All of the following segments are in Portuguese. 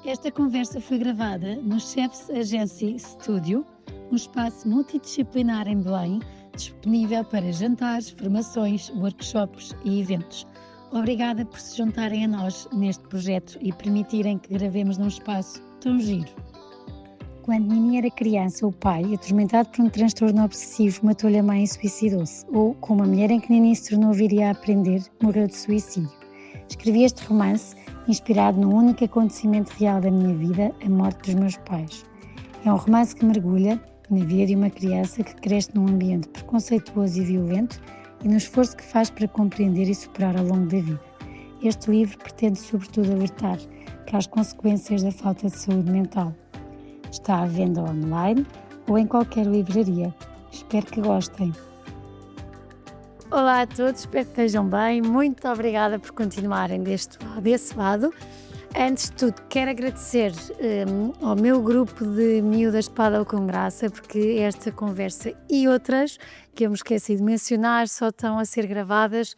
Esta conversa foi gravada no Chefs Agency Studio, um espaço multidisciplinar em Belém, disponível para jantares, formações, workshops e eventos. Obrigada por se juntarem a nós neste projeto e permitirem que gravemos num espaço tão giro. Quando Nini era criança, o pai, atormentado por um transtorno obsessivo, matou-lhe a mãe e suicidou-se. Ou, como a mulher em que Nini se tornou viria a aprender, morreu de suicídio. Escrevi este romance inspirado num único acontecimento real da minha vida, a morte dos meus pais. É um romance que mergulha na vida de uma criança que cresce num ambiente preconceituoso e violento e no esforço que faz para compreender e superar ao longo da vida. Este livro pretende sobretudo alertar para as consequências da falta de saúde mental. Está à venda online ou em qualquer livraria. Espero que gostem. Olá a todos, espero que estejam bem. Muito obrigada por continuarem desse lado. Antes de tudo, quero agradecer ao meu grupo de Miúdas de Paddle com Graça, porque esta conversa e outras que eu me esqueci de mencionar só estão a ser gravadas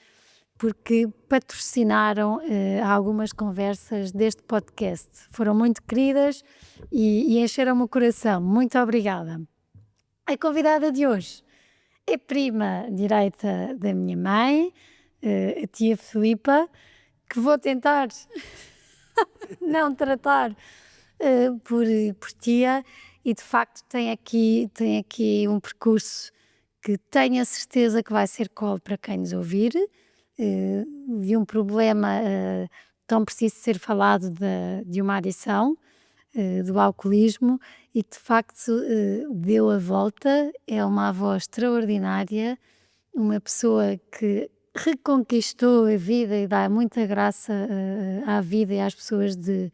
porque patrocinaram algumas conversas deste podcast. Foram muito queridas e encheram-me o coração. Muito obrigada. A convidada de hoje é prima direita da minha mãe, a tia Filipa, que vou tentar não tratar por tia, e de facto tem aqui um percurso que tenho a certeza que vai ser colo para quem nos ouvir. Vi um problema tão preciso ser falado de uma adição, do alcoolismo, e que de facto deu a volta. É uma avó extraordinária, uma pessoa que reconquistou a vida e dá muita graça à vida e às pessoas de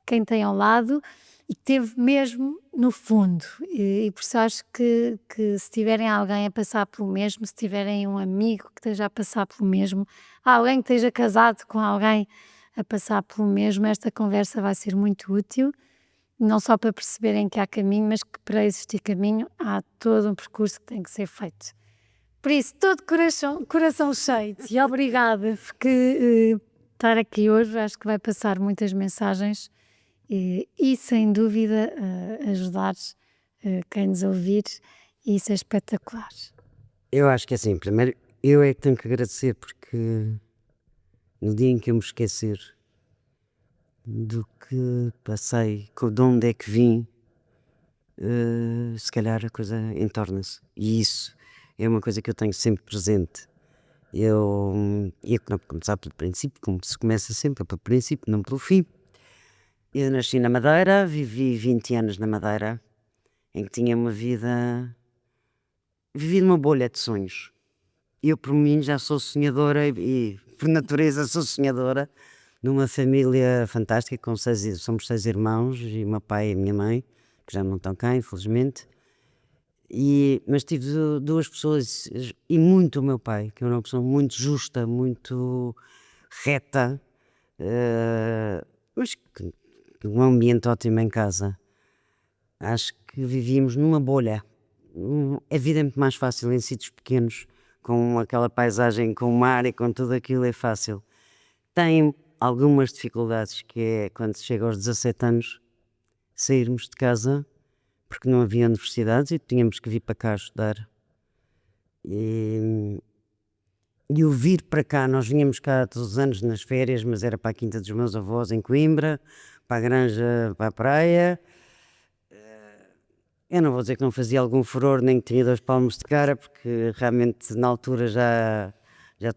quem tem ao lado, e teve mesmo no fundo, e por isso acho que se tiverem alguém a passar pelo mesmo, se tiverem um amigo que esteja a passar pelo mesmo, alguém que esteja casado com alguém a passar pelo mesmo, esta conversa vai ser muito útil, não só para perceberem que há caminho, mas que para existir caminho há todo um percurso que tem que ser feito. Por isso, todo coração cheio, e obrigada, porque estar aqui hoje acho que vai passar muitas mensagens e sem dúvida ajudar quem nos ouvir, e isso é espetacular. Eu acho que é assim, primeiro eu é que tenho que agradecer, porque no dia em que eu me esquecer do que passei, de onde é que vim, se calhar a coisa entorna-se, e isso é uma coisa que eu tenho sempre presente. Eu ia começar pelo princípio, como se começa sempre pelo princípio, não pelo fim. Eu nasci na Madeira, vivi 20 anos na Madeira, em que tinha uma vida, vivi numa bolha de sonhos. Eu por mim já sou sonhadora e por natureza sou sonhadora, numa família fantástica, somos 6 irmãos, e o meu pai e a minha mãe, que já não estão cá, infelizmente. Mas tive duas pessoas, e muito o meu pai, que é uma pessoa muito justa, muito reta, mas que um ambiente ótimo em casa. Acho que vivíamos numa bolha. A vida é muito mais fácil em sítios pequenos, com aquela paisagem, com o mar e com tudo aquilo, é fácil. Tem algumas dificuldades, que é quando se chega aos 17 anos, sairmos de casa, porque não havia universidades e tínhamos que vir para cá estudar. E o vir para cá, nós vinhamos cá todos os anos nas férias, mas era para a quinta dos meus avós em Coimbra, para a granja, para a praia. Eu não vou dizer que não fazia algum furor, nem que tinha 2 palmos de cara, porque realmente na altura já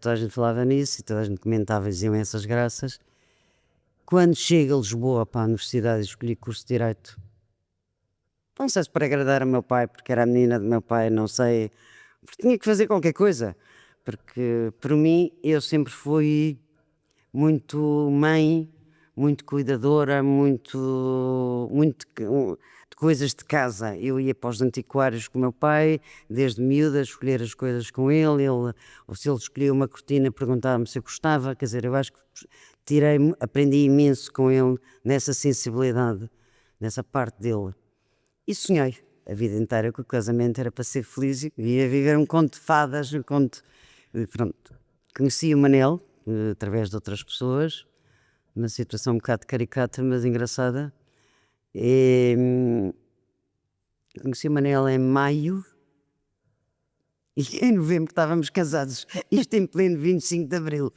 toda a gente falava nisso e toda a gente comentava e diziam essas graças. Quando chego a Lisboa para a universidade e escolhi curso de Direito, não sei se para agradar ao meu pai, porque era a menina do meu pai, não sei, porque tinha que fazer qualquer coisa, porque para mim eu sempre fui muito mãe, muito cuidadora, muito de coisas de casa. Eu ia para os antiquários com o meu pai, desde miúda, escolher as coisas com ele, ou se ele escolhia uma cortina, perguntava-me se eu gostava. Quer dizer, eu acho que aprendi imenso com ele nessa sensibilidade, nessa parte dele. E sonhei a vida inteira que o casamento era para ser feliz e ia viver um conto de fadas, Pronto. Conheci o Manel através de outras pessoas, uma situação um bocado caricata, mas engraçada. E, conheci o Manel em maio e em novembro estávamos casados. Isto em pleno 25 de Abril,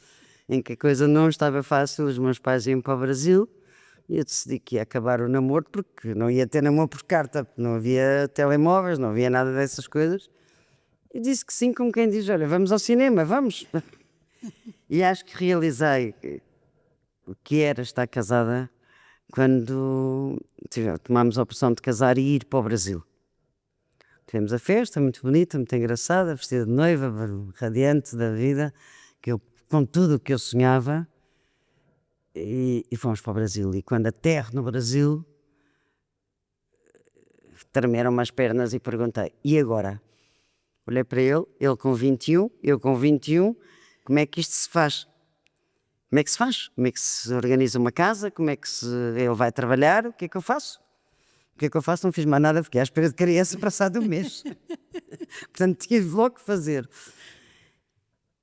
em que a coisa não estava fácil, os meus pais iam para o Brasil e eu decidi que ia acabar o namoro porque não ia ter namoro por carta, não havia telemóveis, não havia nada dessas coisas. E disse que sim, como quem diz, olha, vamos ao cinema, vamos. E acho que realizei o que era estar casada quando tomámos a opção de casar e ir para o Brasil. Tivemos a festa, muito bonita, muito engraçada, vestida de noiva, radiante da vida, com tudo o que eu sonhava, e fomos para o Brasil. E quando aterro no Brasil, tremeram-me as pernas e perguntei, e agora? Olhei para ele com 21, eu com 21, como é que isto se faz? Como é que se faz? Como é que se organiza uma casa? Como é que ele vai trabalhar? O que é que eu faço? O que é que eu faço? Não fiz mais nada, fiquei à espera de criança passado um mês. Portanto, tive logo que fazer.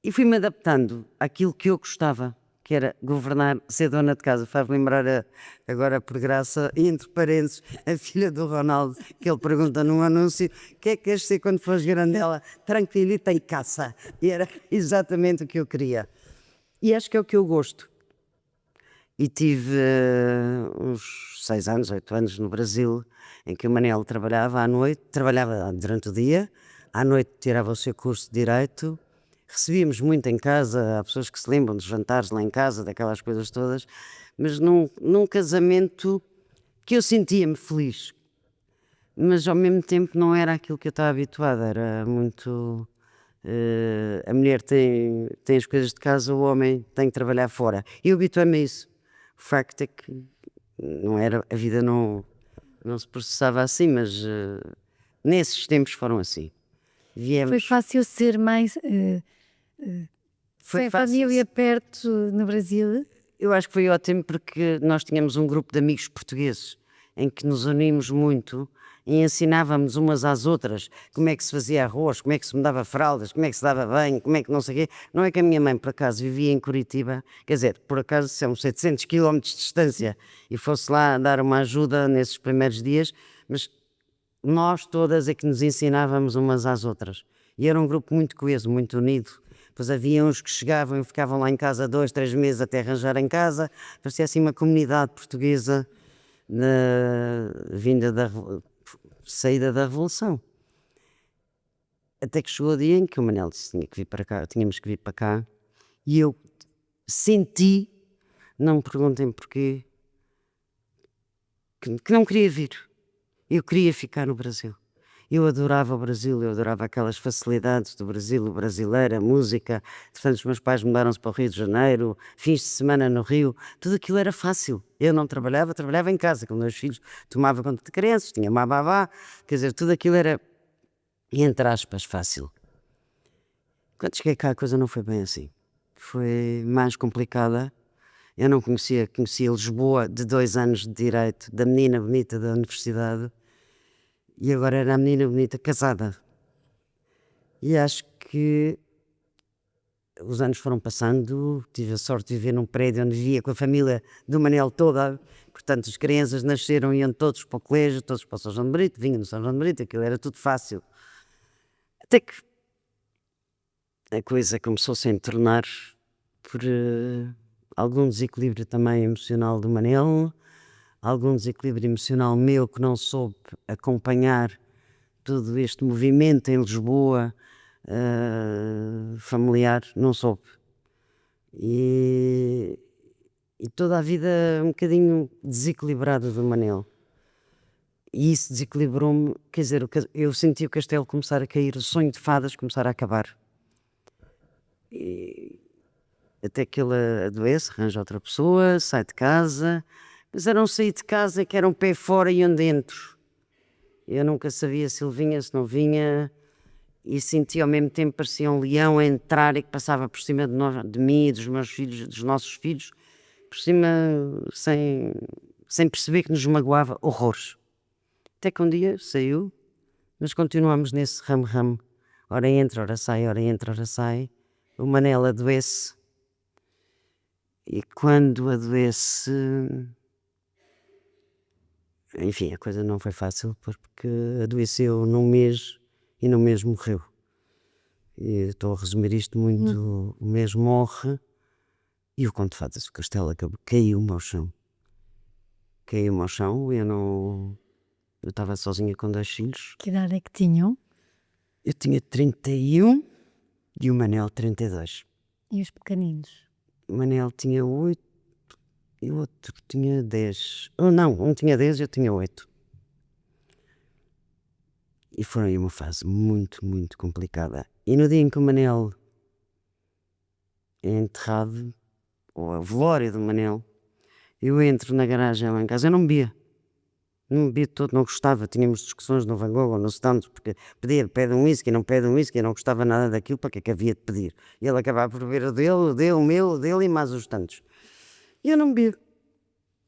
E fui-me adaptando àquilo que eu gostava, que era governar, ser dona de casa. Faz lembrar agora, por graça, entre parênteses, a filha do Ronaldo, que ele pergunta num anúncio, o que é que queres ser quando fores grande? Ela, tranquilita e caça. E era exatamente o que eu queria. E acho que é o que eu gosto. E tive uns 6 anos, 8 anos no Brasil, em que o Manel trabalhava à noite, trabalhava durante o dia, à noite tirava o seu curso de Direito, recebíamos muito em casa, há pessoas que se lembram dos jantares lá em casa, daquelas coisas todas, mas num casamento que eu sentia-me feliz, mas ao mesmo tempo não era aquilo que eu estava habituada, era muito... a mulher tem as coisas de casa, o homem tem que trabalhar fora. E eu habituei-me a isso. O facto é que não era, a vida não se processava assim, mas nesses tempos foram assim. Foi fácil ser mãe Foi sem fácil. família perto no Brasil? Eu acho que foi ótimo porque nós tínhamos um grupo de amigos portugueses em que nos unimos muito e ensinávamos umas às outras como é que se fazia arroz, como é que se mudava fraldas, como é que se dava banho, como é que não sei o quê. Não é que a minha mãe, por acaso, vivia em Curitiba, quer dizer, por acaso são 700 km de distância e fosse lá dar uma ajuda nesses primeiros dias, mas nós todas é que nos ensinávamos umas às outras. E era um grupo muito coeso, muito unido. Pois havia uns que chegavam e ficavam lá em casa 2, 3 meses até arranjar em casa. Parecia assim uma comunidade portuguesa vinda da saída da Revolução. Até que chegou o dia em que o Manel disse que tinha que vir para cá, tínhamos que vir para cá. E eu senti, não me perguntem porquê, que não queria vir. Eu queria ficar no Brasil. Eu adorava o Brasil, eu adorava aquelas facilidades do Brasil, o brasileiro, a música. Portanto, os meus pais mudaram-se para o Rio de Janeiro, fins de semana no Rio, tudo aquilo era fácil. Eu não trabalhava, trabalhava em casa, com os meus filhos, tomava conta de crianças, tinha uma babá, quer dizer, tudo aquilo era, entre aspas, fácil. Quando cheguei cá a coisa não foi bem assim. Foi mais complicada. Eu não conhecia Lisboa de 2 anos de Direito, da menina bonita da universidade. E agora era a menina bonita casada. E acho que os anos foram passando, tive a sorte de viver num prédio onde vivia com a família do Manel toda, portanto as crianças nasceram e iam todos para o colégio, todos para o São João de Brito, vinham no São João de Brito, aquilo era tudo fácil. Até que a coisa começou-se a entornar por algum desequilíbrio também emocional do Manel, algum desequilíbrio emocional meu que não soube acompanhar todo este movimento em Lisboa familiar, não soube. E toda a vida um bocadinho desequilibrada do Manel. E isso desequilibrou-me, quer dizer, eu senti o castelo começar a cair, o sonho de fadas começar a acabar. E até que ele adoece, arranja outra pessoa, sai de casa. Mas era um sair de casa que era um pé fora e um dentro. Eu nunca sabia se ele vinha, se não vinha, e sentia ao mesmo tempo, parecia um leão a entrar e que passava por cima de mim e dos meus filhos, dos nossos filhos, por cima, sem perceber que nos magoava horrores. Até que um dia saiu, mas continuamos nesse ramo-ramo. Ora entra, ora sai, ora entra, ora sai. O Manel adoece. E quando adoece, enfim, a coisa não foi fácil porque adoeceu num mês e num mês morreu. E estou a resumir isto muito, o mês morre e o conto de fadas, o castelo caiu-me ao chão. Caiu-me ao chão, eu estava sozinha com 2 filhos. Que idade é que tinham? Eu tinha 31 e o Manel 32. E os pequeninos? O Manel tinha 8 e o outro tinha 10. Oh, não, um tinha 10 e eu tinha 8. E foi uma fase muito, muito complicada. E no dia em que o Manel é enterrado, ou a velório do Manel, eu entro na garagem lá em casa, eu não bebia. Não bebia todo, não gostava. Tínhamos discussões no Van Gogh ou no stand, porque pede um whisky, não pede um whisky, eu não gostava nada daquilo, para que é que havia de pedir? E ele acabava por beber o dele, o meu, o dele e mais os tantos. E eu não bebo.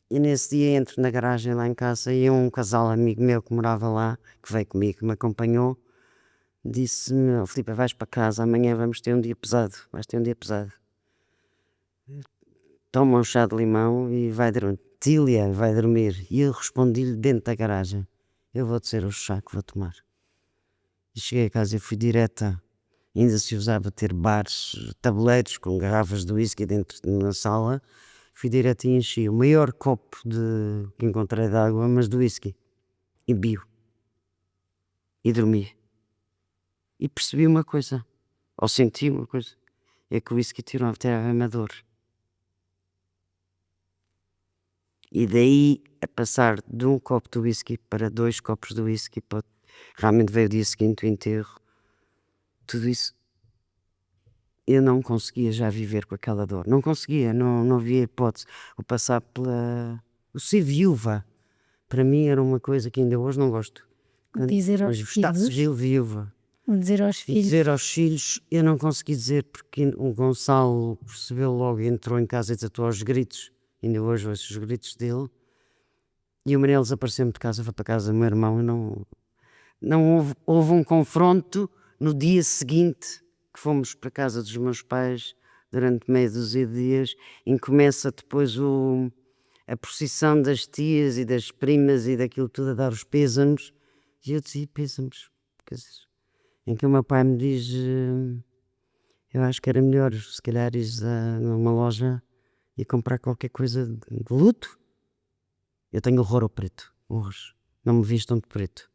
E nesse dia entro na garagem lá em casa e um casal amigo meu que morava lá, que veio comigo, que me acompanhou, disse-me: "Oh, Filipe, vais para casa, amanhã vamos ter um dia pesado, vais ter um dia pesado. Toma um chá de limão e vai dormir. Tília, vai dormir." E eu respondi-lhe dentro da garagem: "Eu vou dizer o chá que vou tomar." E cheguei a casa e fui direta. Ainda se usava ter bares, tabuleiros com garrafas de whisky dentro na sala. Fui direto e enchi o maior copo que encontrei de água, mas de whisky. E bio. E dormi. E percebi uma coisa, ou senti uma coisa, é que o whisky tirava-me a dor. E daí a passar de um copo de whisky para 2 copos de whisky, realmente veio o dia seguinte o enterro, tudo isso, eu não conseguia já viver com aquela dor, não conseguia, não havia hipótese. O ser viúva, para mim era uma coisa que ainda hoje não gosto. Dizer aos Está-se filhos, viúva. dizer aos E filhos, dizer aos filhos, eu não consegui dizer, porque o Gonçalo percebeu logo, entrou em casa e desatou aos gritos, ainda hoje ouço os gritos dele, e o Manel desapareceu-me de casa, foi para casa do meu irmão, e não houve um confronto no dia seguinte, que fomos para a casa dos meus pais, durante meia dúzia de dias, em que começa depois a procissão das tias e das primas e daquilo tudo a dar os pêsames, e eu dizia: "Pêsames", em que o meu pai me diz: "Eu acho que era melhor se calhar ires numa loja e comprar qualquer coisa de luto." Eu tenho horror ao preto, horrores, não me vistam de preto.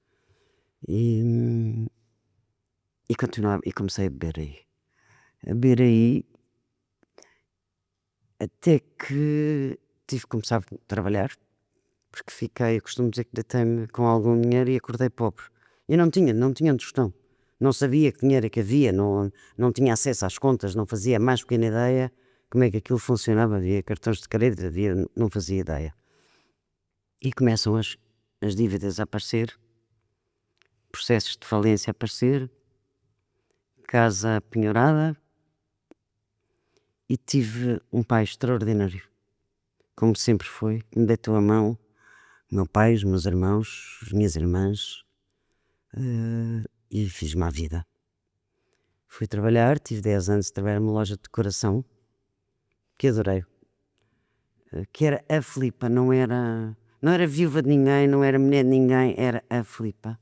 E continuava, e comecei a beber aí, até que tive que começar a trabalhar, porque eu costumo dizer que deitei-me com algum dinheiro e acordei pobre. Eu não tinha um tostão, não sabia que dinheiro é que havia, não tinha acesso às contas, não fazia a mais pequena ideia como é que aquilo funcionava, havia cartões de crédito, não fazia ideia. E começam as dívidas a aparecer, processos de falência a aparecer, casa penhorada, e tive um pai extraordinário, como sempre foi, que me deitou a mão, o meu pai, os meus irmãos, as minhas irmãs, e fiz-me à vida. Fui trabalhar, tive 10 anos de trabalhar numa loja de decoração, que adorei, que era a Filipa, não era viúva de ninguém, não era mulher de ninguém, era a Filipa,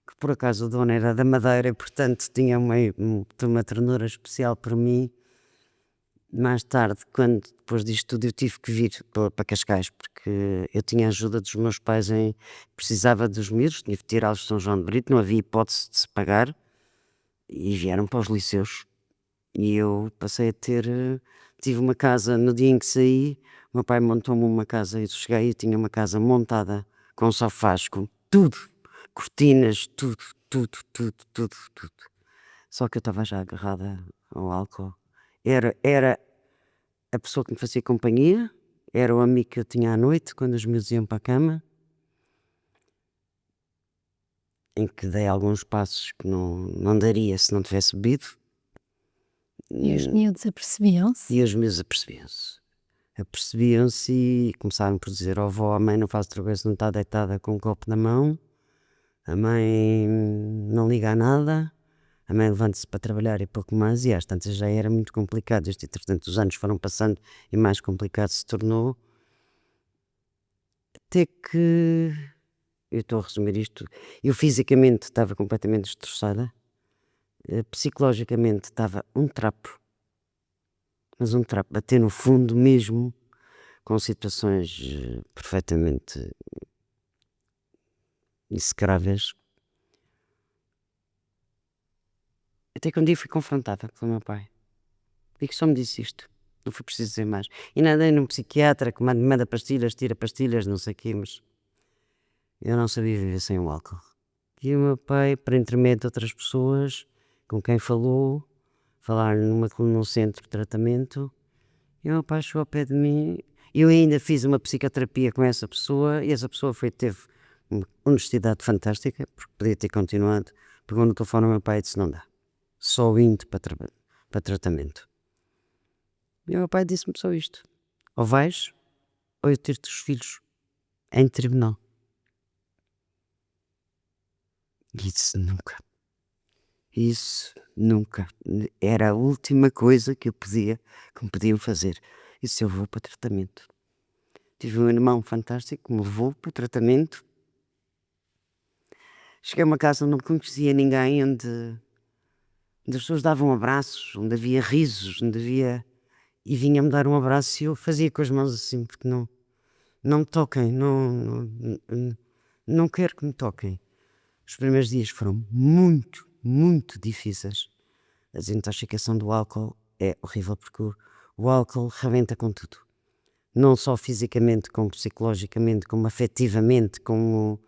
que por acaso o dono era da Madeira e portanto tinha uma ternura especial por mim. Mais tarde, depois disto tudo, eu tive que vir para Cascais, porque eu tinha a ajuda dos meus pais precisava dos miúdos, tinha que tirá-los de São João de Brito, não havia hipótese de se pagar, e vieram para os liceus. E eu passei a tive uma casa, no dia em que saí, o meu pai montou-me uma casa, e cheguei e tinha uma casa montada, com sofás, com tudo, cortinas, tudo. Só que eu estava já agarrada ao álcool. Era a pessoa que me fazia companhia, era o amigo que eu tinha à noite, quando os meus iam para a cama, em que dei alguns passos que não daria se não tivesse bebido. e os miúdos apercebiam-se. E os meus apercebiam-se e começaram por dizer: "Oh vó, a mãe não faz outra coisa, não está deitada com um copo na mão, a mãe não liga a nada, A mãe levanta-se para trabalhar e pouco mais, e às tantas já era muito complicado. Isto, entretanto, os anos foram passando e mais complicado se tornou. Até que, eu estou a resumir isto, eu fisicamente estava completamente destroçada, psicologicamente estava um trapo, mas um trapo, bater no fundo mesmo, com situações perfeitamente execráveis. Até que um dia fui confrontada pelo meu pai. E que só me disse isto. Não foi preciso dizer mais. E nada, num psiquiatra que manda pastilhas, tira pastilhas, não sei o quê, mas eu não sabia viver sem o álcool. E o meu pai, por intermédio de outras pessoas com quem falou, falar num centro de tratamento, e o meu pai chegou ao pé de mim. Eu ainda fiz uma psicoterapia com essa pessoa, e essa pessoa teve uma honestidade fantástica, porque podia ter continuado. Pegou no telefone ao meu pai e disse: não dá, só indo para tratamento. E o meu pai disse-me só isto: ou vais, ou eu tiro-te os filhos em tribunal. E disse: nunca. Isso nunca. Era a última coisa que me podiam fazer. Isso eu vou para tratamento. Tive um irmão fantástico que me levou para tratamento. Cheguei a uma casa onde não conhecia ninguém, onde as pessoas davam abraços, onde havia risos, onde havia... E vinha-me dar um abraço e eu fazia com as mãos assim, porque não me toquem, não quero que me toquem. Os primeiros dias foram muito, muito difíceis. A desintoxicação do álcool é horrível, porque o álcool rebenta com tudo. Não só fisicamente, como psicologicamente, como afetivamente, como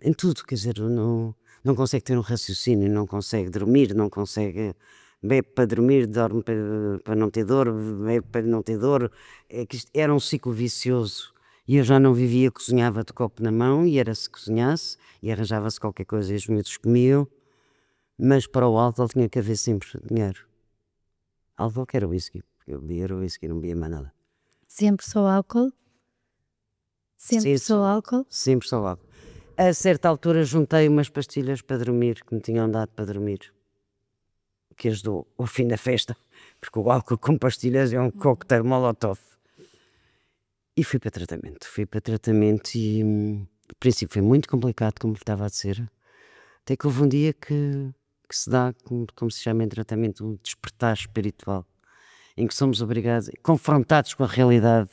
em tudo. Quer dizer, não consegue ter um raciocínio, não consegue dormir, não consegue... Bebe para dormir, dorme para não ter dor, bebe para não ter dor. É que isto era um ciclo vicioso. E eu já não vivia, cozinhava de copo na mão, e era se cozinhasse, e arranjava-se qualquer coisa e os miúdos comiam. Mas para o álcool tinha que haver sempre dinheiro. Álcool que era whisky, porque eu bebia whisky, não bebia mais nada. Sempre só álcool? Sempre só álcool? Sempre só álcool. A certa altura juntei umas pastilhas para dormir, que me tinham dado para dormir, que ajudou ao fim da festa, porque o álcool com pastilhas é um coquetel molotov. E fui para tratamento e o princípio foi muito complicado, como estava a ser, até que houve um dia que se dá, como se chama em tratamento, um despertar espiritual, em que somos obrigados, confrontados com a realidade,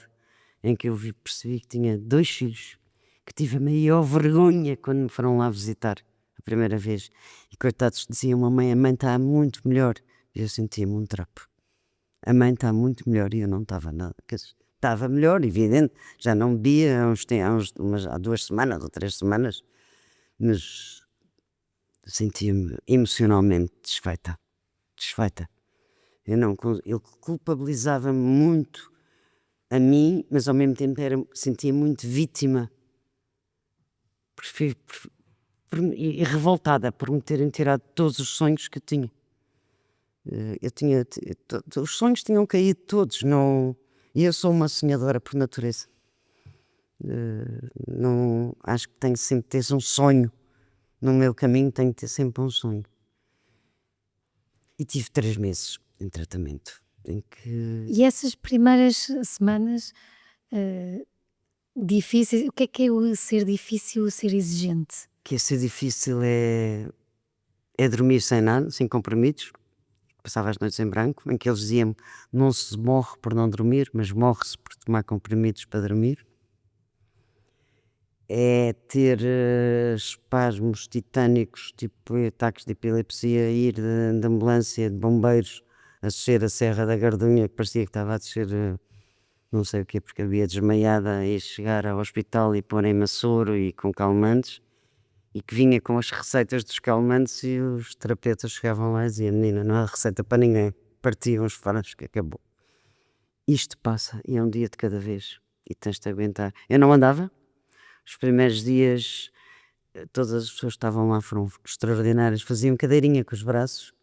em que eu percebi que tinha 2 filhos, que tive a maior vergonha quando me foram lá visitar a primeira vez, e coitados diziam: a mãe está muito melhor, e eu sentia-me um trapo. A mãe está muito melhor, e eu não estava nada, quer dizer, estava melhor, evidente, já não bebia há 2 semanas ou 3 semanas, mas sentia-me emocionalmente desfeita. Eu culpabilizava-me muito a mim, mas ao mesmo tempo sentia muito vítima e revoltada por me terem tirado todos os sonhos que eu tinha. Os sonhos tinham caído todos, e eu sou uma sonhadora por natureza. Acho que tenho sempre que ter um sonho. No meu caminho tenho que ter sempre um sonho. E tive 3 meses em tratamento. E essas primeiras semanas difíceis, o que é o ser difícil, o ser exigente? Que ia ser difícil é dormir sem nada, sem comprimidos. Passava as noites em branco, em que eles diziam: não se morre por não dormir, mas morre-se por tomar comprimidos para dormir. É ter espasmos titânicos, tipo ataques de epilepsia, ir de ambulância, de bombeiros, a descer a Serra da Gardunha, que parecia que estava a descer não sei o quê, porque havia desmaiada, e chegar ao hospital e porem-me soro e com calmantes, e que vinha com as receitas dos calmantes, e os terapeutas chegavam lá e diziam: menina, não há receita para ninguém, partiam os faros, que acabou. Isto passa, e é um dia de cada vez, e tens de aguentar. Eu não andava. Os primeiros dias, todas as pessoas que estavam lá foram extraordinárias, faziam cadeirinha com os braços,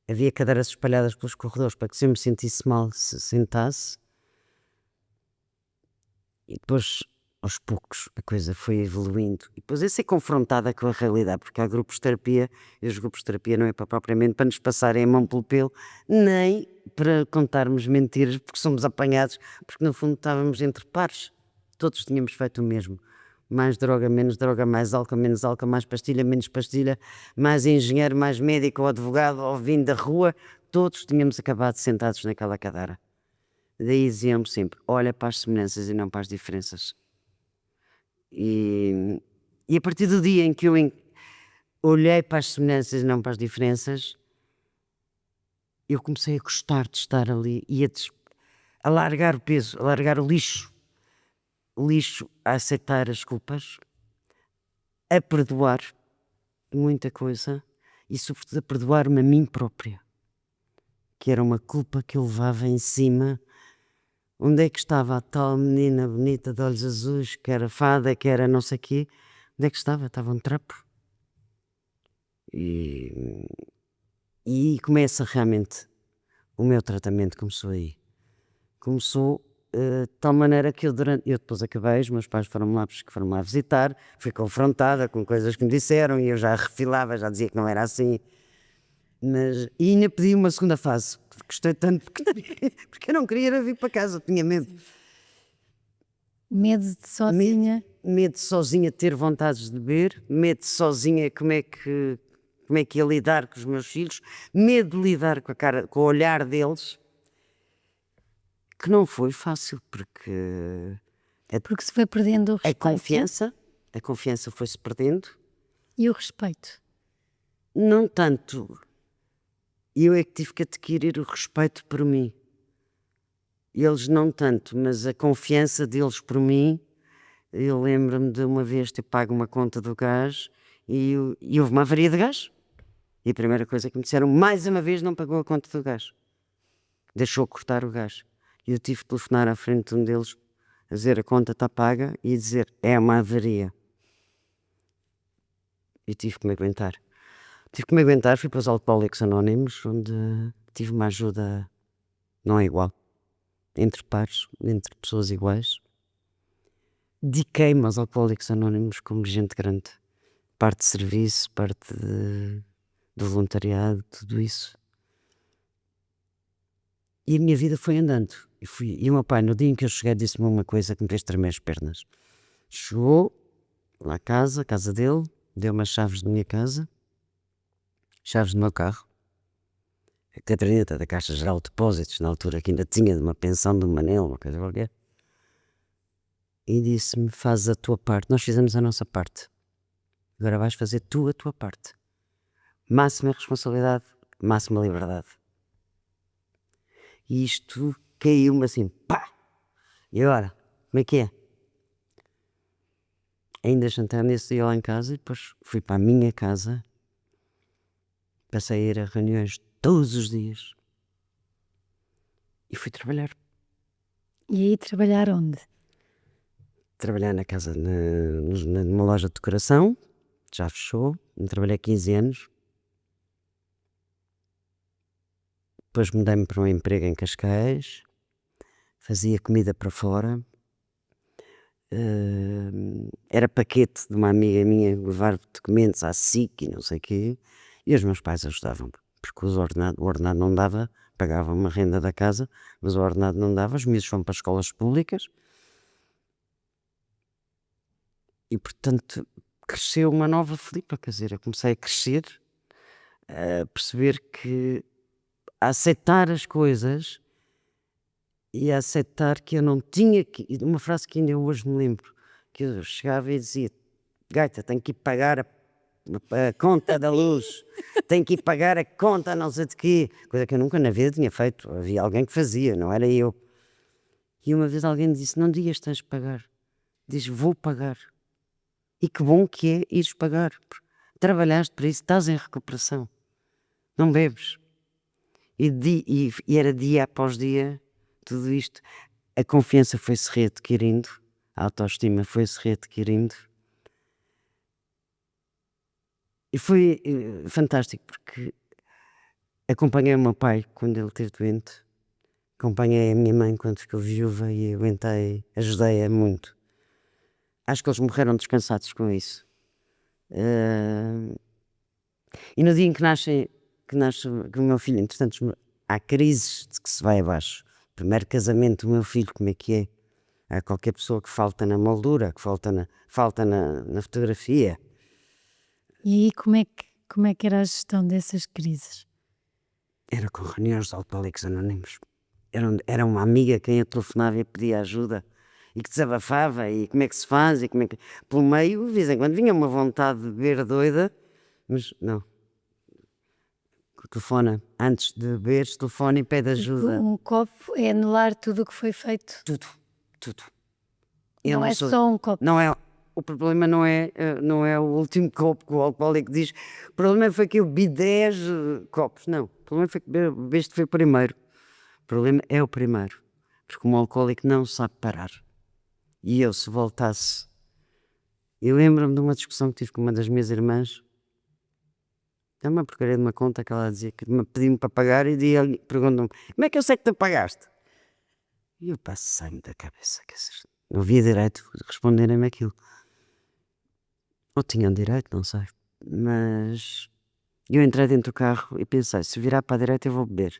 havia cadeiras espalhadas pelos corredores para que se eu me sentisse mal se sentasse, e depois aos poucos a coisa foi evoluindo. E depois é ser confrontada com a realidade, porque há grupos de terapia, e os grupos de terapia não é para, propriamente para nos passarem a mão pelo pelo, nem para contarmos mentiras, porque somos apanhados, porque no fundo estávamos entre pares. Todos tínhamos feito o mesmo. Mais droga, menos droga, mais álcool, menos álcool, mais pastilha, menos pastilha, mais engenheiro, mais médico ou advogado ou vindo da rua, todos tínhamos acabado sentados naquela cadeira. Daí diziam-me sempre, olha para as semelhanças e não para as diferenças. E a partir do dia em que eu olhei para as semelhanças e não para as diferenças, eu comecei a gostar de estar ali e a largar o peso, a largar o lixo, a aceitar as culpas, a perdoar muita coisa e sobretudo a perdoar-me a mim própria, que era uma culpa que eu levava em cima. Onde é que estava a tal menina bonita de olhos azuis, que era fada, que era não sei o quê? Onde é que estava? Estava um trapo. E começa realmente, o meu tratamento começou aí. Começou de tal maneira que eu depois acabei, os meus pais foram lá, porque foram lá visitar, fui confrontada com coisas que me disseram e eu já refilava, já dizia que não era assim. E ainda pedi uma segunda fase, gostei tanto porque eu não queria vir para casa, tinha medo. Medo de sozinha. Medo de sozinha ter vontades de beber, medo de sozinha como é que ia lidar com os meus filhos, medo de lidar com o olhar deles, que não foi fácil, porque se foi perdendo o respeito. A confiança foi-se perdendo. E o respeito? Não tanto. Eu é que tive que adquirir o respeito por mim. Eles não tanto, mas a confiança deles por mim. Eu lembro-me de uma vez ter pago uma conta do gás e houve uma avaria de gás. E a primeira coisa que me disseram, mais uma vez não pagou a conta do gás. Deixou cortar o gás. E eu tive que telefonar à frente de um deles, a dizer a conta está paga e dizer é uma avaria. E tive que me aguentar. Fui para os Alcoólicos Anónimos, onde tive uma ajuda, não é igual, entre pares, entre pessoas iguais. Dediquei-me aos Alcoólicos Anónimos como gente grande. Parte de serviço, parte de voluntariado, tudo isso. E a minha vida foi andando. E o meu pai, no dia em que eu cheguei, disse-me uma coisa que me fez tremer as pernas. Chegou lá à casa, a casa dele, deu-me as chaves da minha casa, chaves do meu carro, a caderneta da Caixa Geral de Depósitos, na altura que ainda tinha de uma pensão de um Manel, uma coisa qualquer. E disse-me, faz a tua parte. Nós fizemos a nossa parte. Agora vais fazer tu a tua parte. Máxima responsabilidade, máxima liberdade. E isto caiu-me assim, pá! E agora? Como é que é? Ainda jantar nesse dia lá em casa e depois fui para a minha casa. Passei a ir a reuniões todos os dias. E fui trabalhar. E aí trabalhar onde? Trabalhar na casa, numa loja de decoração. Já fechou. Trabalhei 15 anos. Depois mudei-me para um emprego em Cascais. Fazia comida para fora. Era paquete de uma amiga minha levar documentos à SIC e não sei o quê. E os meus pais ajudavam-me. Porque o ordenado não dava. Pagavam uma renda da casa, mas o ordenado não dava. Os miúdos foram para escolas públicas. E portanto cresceu uma nova Filipa, quer dizer, eu comecei a crescer, a perceber a aceitar as coisas e a aceitar que eu não tinha que, uma frase que ainda hoje me lembro, que eu chegava e dizia, Gaita, tenho que ir pagar a conta da luz, tenho que ir pagar a conta não sei de quê, coisa que eu nunca na vida tinha feito, havia alguém que fazia, não era eu. E uma vez alguém me disse, não digas tens de pagar, diz vou pagar. E que bom que é ires pagar. Trabalhaste para isso, estás em recuperação. Não bebes. E era dia após dia, tudo isto. A confiança foi-se readquirindo, a autoestima foi-se readquirindo. E foi fantástico, porque acompanhei o meu pai quando ele esteve doente, acompanhei a minha mãe quando ficou viúva e aguentei, ajudei-a muito. Acho que eles morreram descansados com isso. E no dia em que nasce que o meu filho, entretanto, há crises de que se vai abaixo. Primeiro casamento do meu filho, como é que é? Há qualquer pessoa que falta na moldura, que falta na fotografia. E aí como é que era a gestão dessas crises? Era com reuniões de Alcoólicos Anónimos. Era uma amiga quem eu telefonava e pedia ajuda e que desabafava e como é que se faz e como é que... Pelo meio, de vez em quando, vinha uma vontade de beber doida, mas não. Telefona, antes de beberes, telefona e pede ajuda. Um copo é anular tudo o que foi feito. Tudo. Não é só um copo. Não é, o problema não é o último copo que o alcoólico diz. O problema foi que eu bebi 10 copos. Não, o problema foi que bebeste foi o primeiro. O problema é o primeiro. Porque um alcoólico não sabe parar. E eu, se voltasse... Eu lembro-me de uma discussão que tive com uma das minhas irmãs. É uma porcaria de uma conta que ela dizia que pediu-me para pagar e perguntou-me: como é que eu sei que tu pagaste? E eu passei-me da cabeça, quer dizer, não havia direito de responderem-me aquilo. Ou tinham direito, não sei. Mas eu entrei dentro do carro e pensei: se virar para a direita eu vou beber.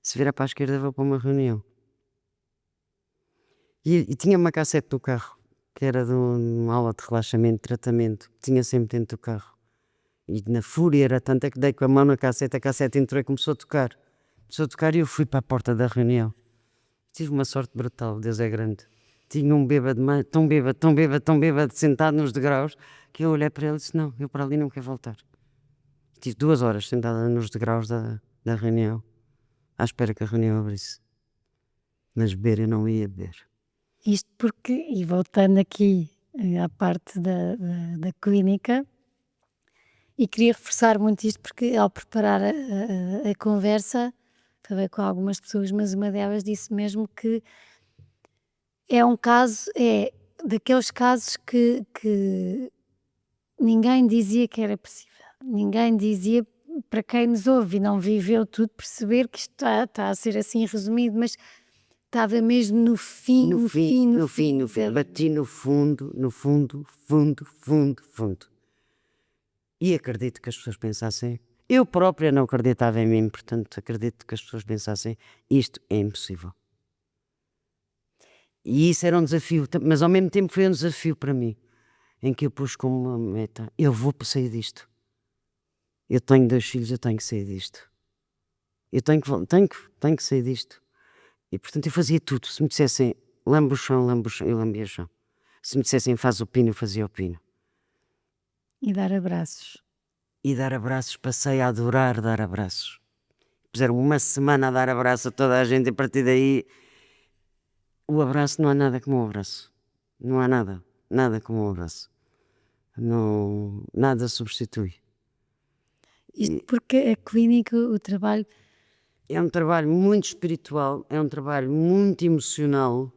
Se virar para a esquerda eu vou para uma reunião. E tinha uma cassete no carro, que era de uma aula de relaxamento, de tratamento, que tinha sempre dentro do carro. E na fúria era tanta que dei com a mão na cassete, a cassete entrou e começou a tocar. E eu fui para a porta da reunião. Tive uma sorte brutal, Deus é grande. Tinha um bêbado, tão bêbado, sentado nos degraus, que eu olhei para ele e disse: não, eu para ali não quero voltar. Tive 2 horas sentada nos degraus da reunião, à espera que a reunião abrisse. Mas beber eu não ia beber. Isto porque, e voltando aqui à parte da clínica, e queria reforçar muito isto porque ao preparar a conversa, falei com algumas pessoas, mas uma delas disse mesmo que é daqueles casos que ninguém dizia que era possível. Ninguém dizia, para quem nos ouve e não viveu tudo, perceber que isto está a ser assim resumido, mas estava mesmo no fim. Bati no fundo. E acredito que as pessoas pensassem, eu própria não acreditava em mim, portanto acredito que as pessoas pensassem, isto é impossível. E isso era um desafio, mas ao mesmo tempo foi um desafio para mim, em que eu pus como uma meta: eu vou sair disto. Eu tenho 2 filhos, eu tenho que sair disto. Eu tenho que sair disto. E portanto eu fazia tudo. Se me dissessem lambe o chão, eu lambia o chão. Se me dissessem faz o pino, eu fazia o pino. E dar abraços. E dar abraços, passei a adorar dar abraços. Puseram uma semana a dar abraço a toda a gente e a partir daí o abraço, não há nada como um abraço. Não há nada como um abraço. Não, nada substitui. Isto porque a clínica, o trabalho... É um trabalho muito espiritual, é um trabalho muito emocional,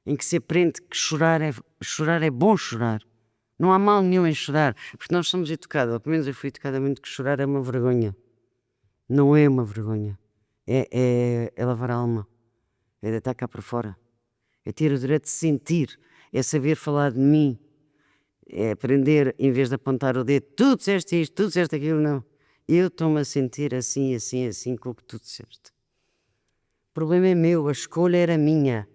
em que se aprende que chorar é bom chorar. Não há mal nenhum em chorar, porque nós somos educados, ou pelo menos eu fui educada muito, que chorar é uma vergonha. Não é uma vergonha. É lavar a alma. É deitar cá para fora. É ter o direito de sentir. É saber falar de mim. É aprender, em vez de apontar o dedo, tu disseste isto, tu disseste aquilo, não. Eu estou-me a sentir assim, com o que tu disseste. O problema é meu, a escolha era minha.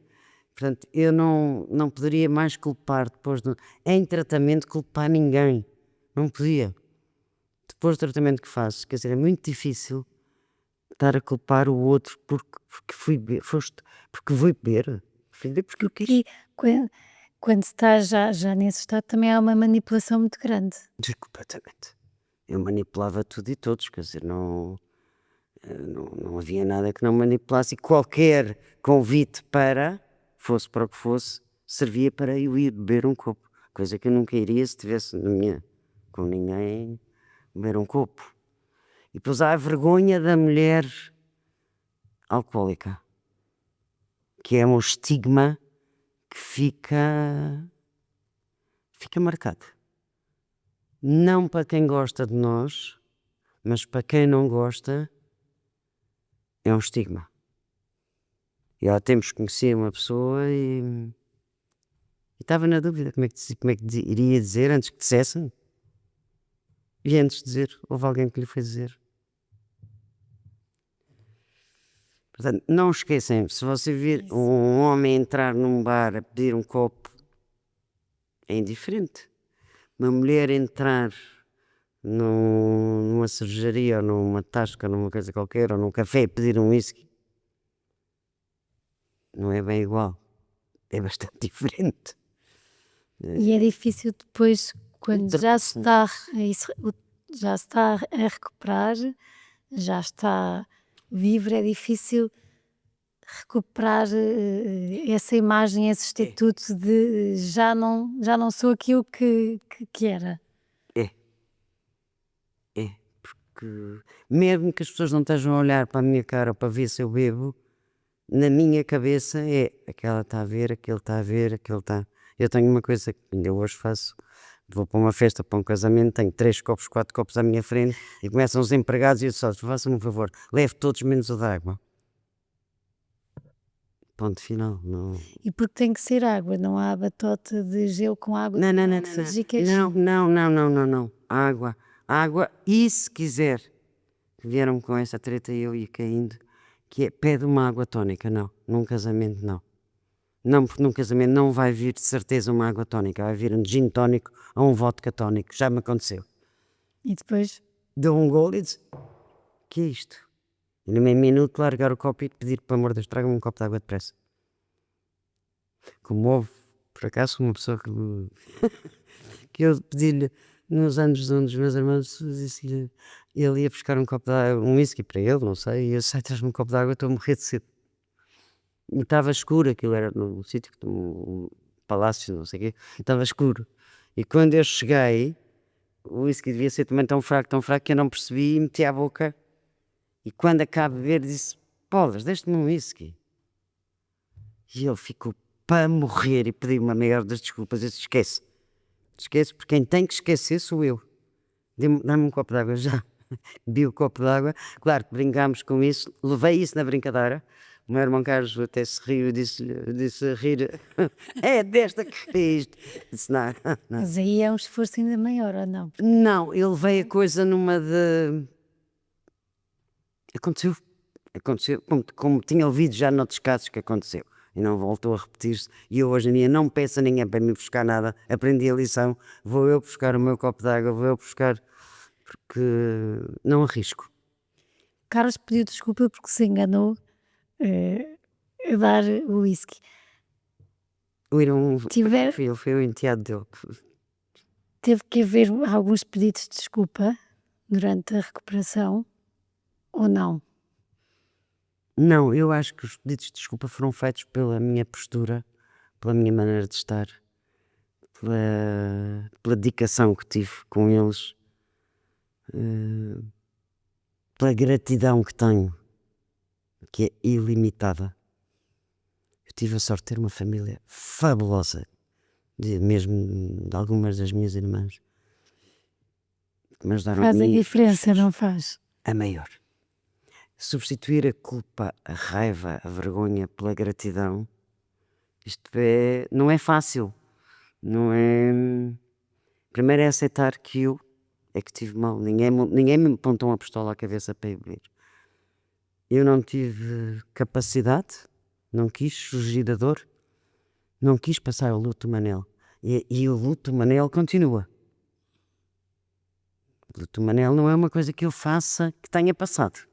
Portanto, eu não poderia mais culpar depois em tratamento, culpar ninguém. Não podia. Depois do tratamento que faço, quer dizer, é muito difícil estar a culpar o outro porque fui beber, porque vou beber. Porque eu quis. E quando se está já nesse estado também há uma manipulação muito grande. Completamente. Eu manipulava tudo e todos, quer dizer, não havia nada que não manipulasse, e qualquer convite fosse para o que fosse, servia para eu ir beber um copo, coisa que eu nunca iria se estivesse com ninguém beber um copo. E depois há a vergonha da mulher alcoólica, que é um estigma que fica marcado. Não para quem gosta de nós, mas para quem não gosta, é um estigma. E há tempos conheci uma pessoa e E estava na dúvida como é que iria dizer antes que dissessem. E antes de dizer, houve alguém que lhe foi dizer. Portanto, não esquecem, se você vir um homem entrar num bar a pedir um copo, é indiferente. Uma mulher entrar numa cervejaria ou numa tasca, numa coisa qualquer, ou num café a pedir um whisky, não é bem igual. É bastante diferente. E é difícil depois, quando já se está já se está a recuperar, já está vivo, é difícil recuperar essa imagem, esse estatuto de já não sou aquilo que era. É, porque mesmo que as pessoas não estejam a olhar para a minha cara ou para ver se eu bebo, na minha cabeça é aquela está a ver, aquele está a ver, aquele está. Eu tenho uma coisa que ainda hoje faço. Vou para uma festa, para um casamento, tenho 3 copos, 4 copos à minha frente e começam os empregados e eu só, façam-me um favor, leve todos menos o da água. Ponto final. Não. E porque tem que ser água, não há batota de gelo com água. Não, água, água e se quiser, vieram com essa treta e eu ia caindo, que é, pede uma água tónica, não, num casamento não. Não, porque num casamento não vai vir de certeza uma água tónica, vai vir um gin tónico ou um vodka tónico, já me aconteceu. E depois? Deu um golo e disse, que é isto? E no meio minuto largar o copo e pedir, pelo amor de Deus, traga-me um copo de água depressa. Como houve, por acaso, uma pessoa que eu pedi-lhe, nos anos de um dos meus irmãos, disse-lhe, ele ia buscar um copo de água, um whisky para ele, não sei, e eu sei, traz-me um copo de água, estou a morrer de sede. E estava escuro, aquilo era num sítio, um palácio, não sei o quê, estava escuro. E quando eu cheguei, o whisky devia ser também tão fraco que eu não percebi e meti à boca. E quando acabo de ver, disse, Polas, deste-me um whisky. E ele ficou para morrer e pediu uma maior das desculpas. Eu disse, esquece, porque quem tem que esquecer sou eu. Dá-me um copo de água já. Bebi o copo de água. Claro que brincámos com isso, levei isso na brincadeira. O meu irmão Carlos até se riu e disse a rir, é desta que fez. Disse, não. Mas aí é um esforço ainda maior, ou não? Não, ele veio a coisa numa de... Aconteceu, como tinha ouvido já noutros casos que aconteceu. E não voltou a repetir-se. E eu hoje em dia não peço a ninguém para me buscar nada. Aprendi a lição. Vou eu buscar o meu copo de água, vou eu buscar, porque não arrisco. Carlos pediu desculpa porque se enganou a dar o whisky. Foi o enteado dele. Teve que haver alguns pedidos de desculpa durante a recuperação, ou não? Não, eu acho que os pedidos de desculpa foram feitos pela minha postura, pela minha maneira de estar, pela dedicação que tive com eles, pela gratidão que tenho, que é ilimitada. Eu tive a sorte de ter uma família fabulosa, mesmo de algumas das minhas irmãs, que me ajudaram Faz a diferença, não faz? a maior. Substituir a culpa, a raiva, a vergonha pela gratidão, isto não é fácil. Não é. Primeiro é aceitar que eu é que tive mal. Ninguém me apontou uma pistola à cabeça para eu beber. Eu não tive capacidade, não quis fugir da dor, não quis passar o luto do Manel. E o luto do Manel continua. O luto do Manel não é uma coisa que eu faça que tenha passado.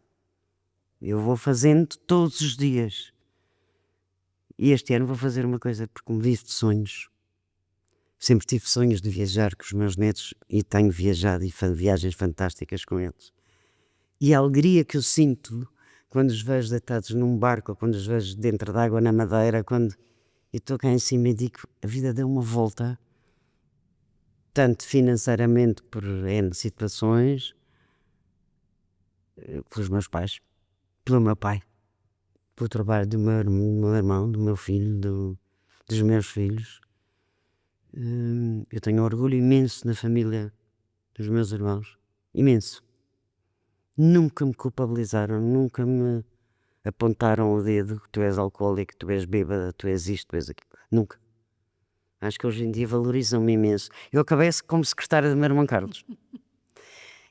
Eu vou fazendo todos os dias. E este ano vou fazer uma coisa, porque me vivo de sonhos. Sempre tive sonhos de viajar com os meus netos e tenho viajado e viagens fantásticas com eles. E a alegria que eu sinto quando os vejo deitados num barco, ou quando os vejo dentro d'água na Madeira, quando eu estou cá em cima e digo, a vida deu uma volta, tanto financeiramente por N situações, pelos meus pais, pelo meu pai, pelo trabalho do meu irmão, do meu filho, dos meus filhos. Eu tenho orgulho imenso na família dos meus irmãos, imenso. Nunca me culpabilizaram, nunca me apontaram o dedo, tu és alcoólico, tu és bêbada, tu és isto, tu és aquilo, nunca. Acho que hoje em dia valorizam-me imenso. Eu acabei como secretária do meu irmão Carlos.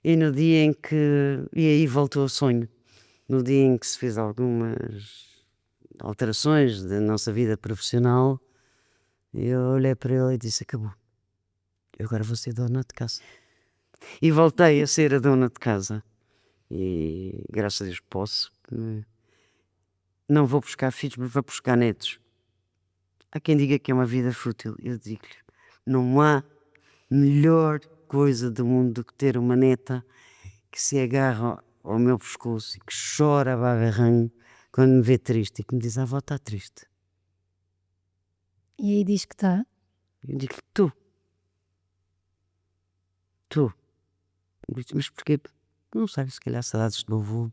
E no dia em que. E aí voltou o sonho. No dia em que se fez algumas alterações da nossa vida profissional, eu olhei para ele e disse: acabou. Eu agora vou ser dona de casa. E voltei a ser a dona de casa. E graças a Deus posso. Não vou buscar filhos, mas vou buscar netos. Há quem diga que é uma vida fútil. Eu digo-lhe: não há melhor coisa do mundo do que ter uma neta que se agarra ao meu pescoço e que chora a bagarranho quando me vê triste e que me diz: a avó está triste. E aí diz que está. Eu digo-lhe: tu. Eu digo: mas porquê? Não sei, se calhar saudades do avô.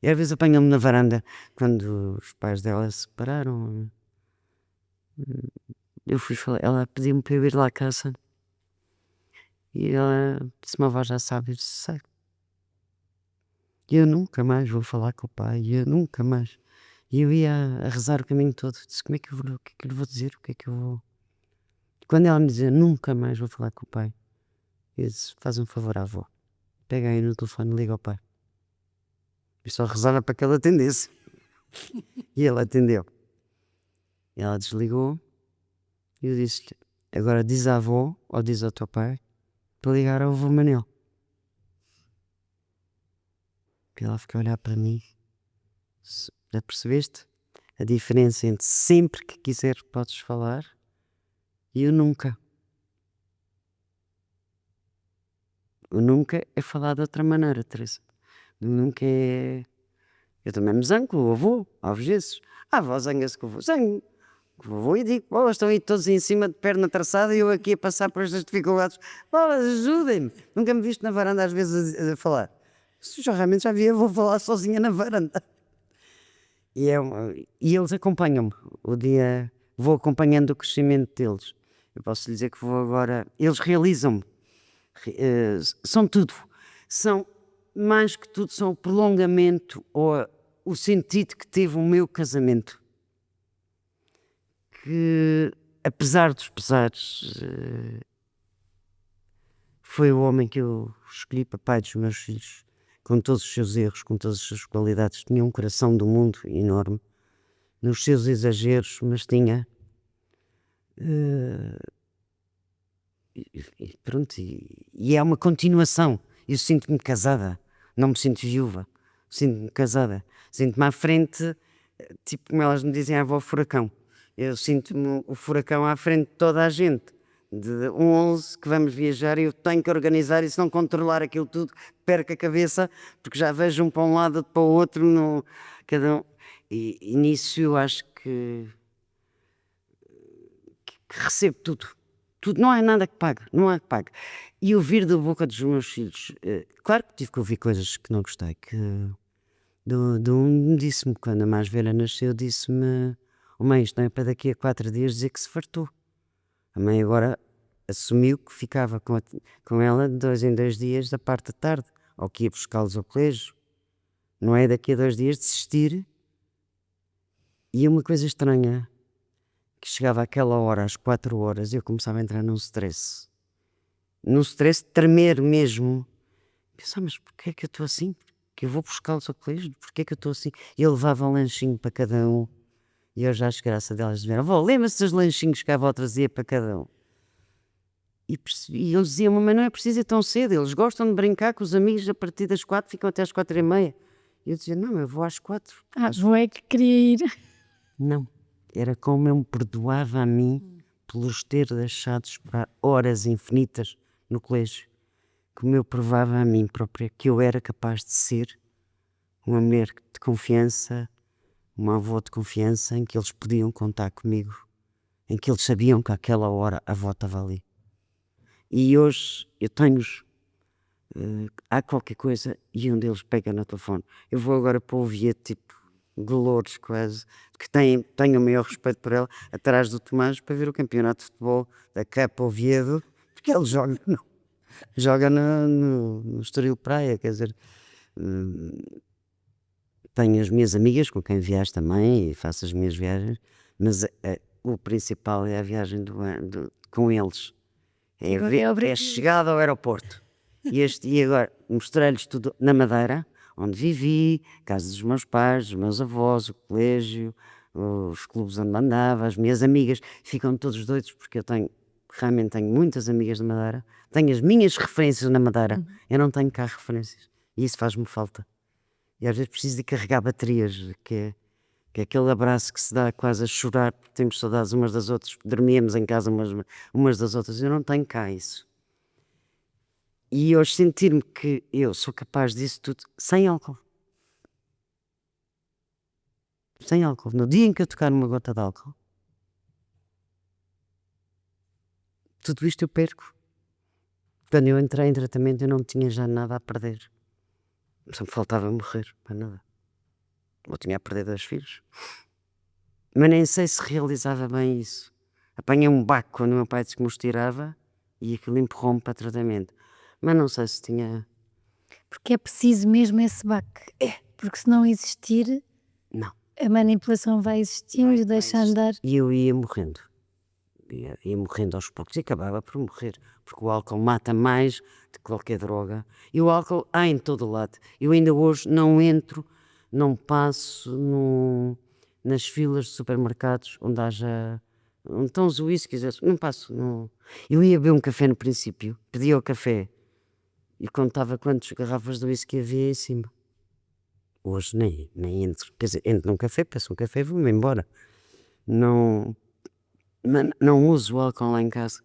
E às vezes apanham-me na varanda quando os pais dela se separaram. Eu fui falar, ela pediu-me para eu ir lá à casa. E ela disse-me: a avó já sabe. Eu disse: sei. E eu nunca mais vou falar com o pai. Eu nunca mais. E eu ia a rezar o caminho todo. Disse: como é que eu vou, o que é que eu lhe vou dizer? O que é que eu vou. Quando ela me dizia: nunca mais vou falar com o pai, eu disse: faz um favor à avó. Pega aí no telefone e liga ao pai. Eu só rezava para que ele atendesse. E ele atendeu. E ela desligou. E eu disse-lhe: agora diz à avó ou diz ao teu pai para ligar ao avô Manel. E ela ficou a olhar para mim. Já percebeste a diferença entre sempre que quiseres podes falar e o nunca? O nunca é falar de outra maneira, Teresa. O nunca é. Eu também me zango com o avô, às vezes. A avó zanga-se com o avô. Zango com o avô e digo: bolas, estão aí todos em cima de perna traçada e eu aqui a passar por estas dificuldades. Bolas, ajudem-me. Nunca me viste na varanda às vezes a falar. Já realmente já vi a avó falar sozinha na varanda. E eles acompanham-me. O dia vou acompanhando o crescimento deles. Eu posso dizer que vou agora. Eles realizam-me. São tudo. São, mais que tudo, são o prolongamento ou o sentido que teve o meu casamento. Que, apesar dos pesares, foi o homem que eu escolhi para pai dos meus filhos. Com todos os seus erros, com todas as suas qualidades, tinha um coração do mundo enorme, nos seus exageros, mas tinha. E pronto, e é uma continuação. Eu sinto-me casada, não me sinto viúva, sinto-me casada, sinto-me à frente, tipo como elas me dizem, a avó furacão. Eu sinto-me o furacão à frente de toda a gente. De 11 que vamos viajar e eu tenho que organizar e se não controlar aquilo tudo, perco a cabeça, porque já vejo um para um lado, outro para o outro, cada um. E nisso eu acho que recebo tudo. Tudo, não há nada que pague, não há que pague. E ouvir da boca dos meus filhos, claro que tive que ouvir coisas que não gostei, que de um disse-me, quando a mais velha nasceu, disse-me: oh mãe, isto não é para daqui a 4 dias dizer que se fartou. A mãe agora assumiu que ficava com ela de 2 em 2 dias da parte da tarde, ou que ia buscá-los ao colégio. Não é daqui a 2 dias desistir. E uma coisa estranha, que chegava àquela hora, às 4 horas, eu começava a entrar num stress. Num stress de tremer mesmo. Pensava: mas porquê é que eu estou assim? Que eu vou buscá-los ao colégio? Porquê é que eu estou assim? E eu levava um lanchinho para cada um. E eu já acho graça delas diziam: avó, lembra-se dos lanchinhos que a avó trazia para cada um? E eles diziam: mas não é preciso ir tão cedo, eles gostam de brincar com os amigos a partir das 4, ficam até às 4h30. E eu dizia: não, eu vou às 4. Ah, vou é que queria ir. Não, era como eu me perdoava a mim pelos ter deixado de esperar horas infinitas no colégio. Como eu provava a mim própria que eu era capaz de ser uma mulher de confiança, uma avó de confiança, em que eles podiam contar comigo, em que eles sabiam que àquela hora a avó estava ali. E hoje eu tenho-os, há qualquer coisa e um deles pega no telefone. Eu vou agora para o Oviedo, tipo de Lourdes quase, que tenho o maior respeito por ela, atrás do Tomás, para ver o campeonato de futebol da Capa Oviedo, porque ele joga no Estoril Praia, quer dizer. Tenho as minhas amigas com quem viajo também e faço as minhas viagens, mas o principal é a viagem com eles. É, Agora é o é Brasil. chegada ao aeroporto. E agora mostrei-lhes tudo na Madeira, onde vivi, casa dos meus pais, dos meus avós, o colégio, os clubes onde andava, as minhas amigas. Ficam todos doidos porque eu realmente tenho muitas amigas da Madeira. Tenho as minhas referências na Madeira. Eu não tenho cá referências. E isso faz-me falta. E às vezes preciso de carregar baterias, que é aquele abraço que se dá quase a chorar, porque temos saudades umas das outras, dormíamos em casa umas das outras. Eu não tenho cá isso. E hoje sentir-me que eu sou capaz disso tudo sem álcool. Sem álcool. No dia em que eu tocar numa gota de álcool, tudo isto eu perco. Quando eu entrei em tratamento eu não tinha já nada a perder. Só me faltava morrer, para nada. Ou tinha a perder 2 filhos. Mas nem sei se realizava bem isso. Apanhei um baco quando o meu pai disse que me os tirava e aquilo empurrou-me para tratamento. Mas não sei se tinha... Porque é preciso mesmo esse baque. Porque se não existir, Não. a manipulação vai existindo, deixa andar. E eu ia morrendo. Ia morrendo aos poucos e acabava por morrer. Porque o álcool mata mais de qualquer droga. E o álcool há em todo o lado. Eu ainda hoje não entro, não passo nas filas de supermercados onde estão os whiskies. Não passo. Não. Eu ia beber um café no princípio, pedia o café e contava quantas garrafas de whisky havia em cima. Hoje nem entro. Quer dizer, entro num café, peço um café e vou-me embora. Não uso o álcool lá em casa.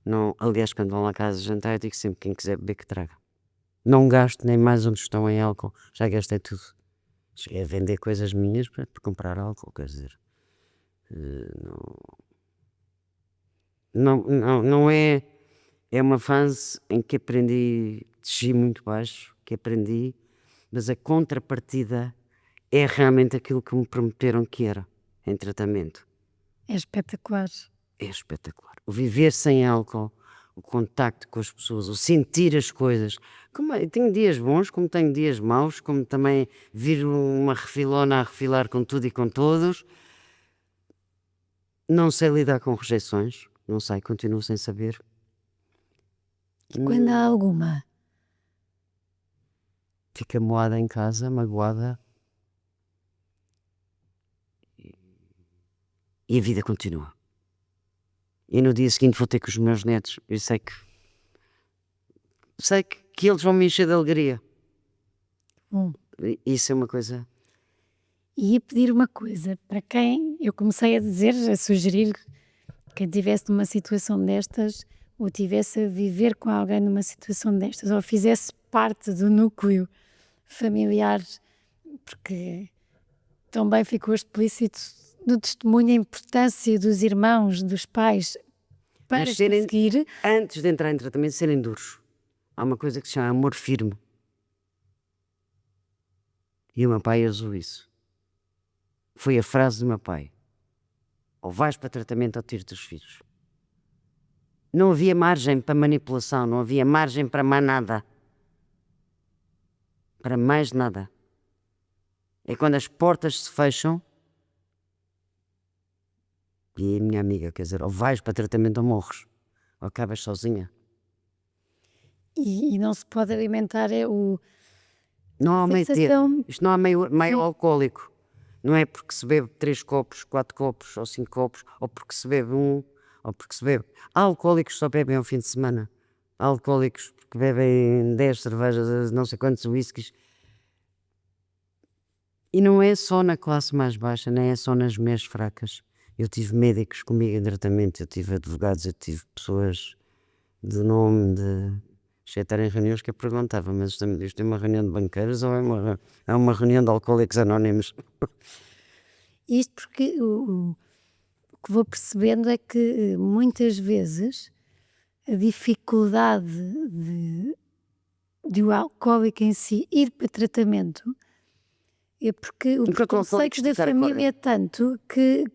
Não, aliás, quando vão lá a casa jantar, eu digo sempre: quem quiser beber que traga. Não gasto nem mais onde estão em álcool. Já gastei tudo. Cheguei a vender coisas minhas para comprar álcool, quer dizer. Não é. É uma fase em que aprendi, desci muito baixo, que aprendi, mas a contrapartida é realmente aquilo que me prometeram que era em tratamento. É espetacular. É espetacular. O viver sem álcool, o contacto com as pessoas, o sentir as coisas. Tenho dias bons, como tenho dias maus, como também vir uma refilona a refilar com tudo e com todos. Não sei lidar com rejeições, não sei, continuo sem saber. E quando há alguma? Fica moada em casa, magoada. E a vida continua. E no dia seguinte vou ter com os meus netos. Eu sei que eles vão me encher de alegria. Isso é uma coisa. E ia pedir uma coisa, para quem eu comecei a dizer, a sugerir, quem estivesse numa situação destas, ou tivesse a viver com alguém numa situação destas, ou fizesse parte do núcleo familiar, porque também ficou explícito no testemunho a importância dos irmãos, dos pais, para conseguir... Antes de entrar em tratamento, serem duros. Há uma coisa que se chama amor firme. E o meu pai usou isso. Foi a frase do meu pai: ou vais para tratamento ou tiro dos filhos. Não havia margem para manipulação, não havia margem para mais nada. Para mais nada. É quando as portas se fecham. E a minha amiga, quer dizer, ou vais para tratamento ou morres, ou acabas sozinha. E não se pode alimentar Não há meio sensação... Isto não há meio alcoólico. Não é porque se bebe 3 copos, 4 copos ou 5 copos, ou porque se bebe ou porque se bebe. Há alcoólicos que só bebem ao fim de semana. Há alcoólicos que bebem 10 cervejas, não sei quantos whiskies. E não é só na classe mais baixa, nem é só nas mulheres fracas. Eu tive médicos comigo em tratamento, eu tive advogados, eu tive pessoas de nome de... Chegar em reuniões que eu perguntava: mas isto é uma reunião de banqueiros ou é uma reunião de alcoólicos anónimos? Isto porque o que vou percebendo é que muitas vezes a dificuldade de o alcoólico em si ir para tratamento é porque o preconceito da família é tanto que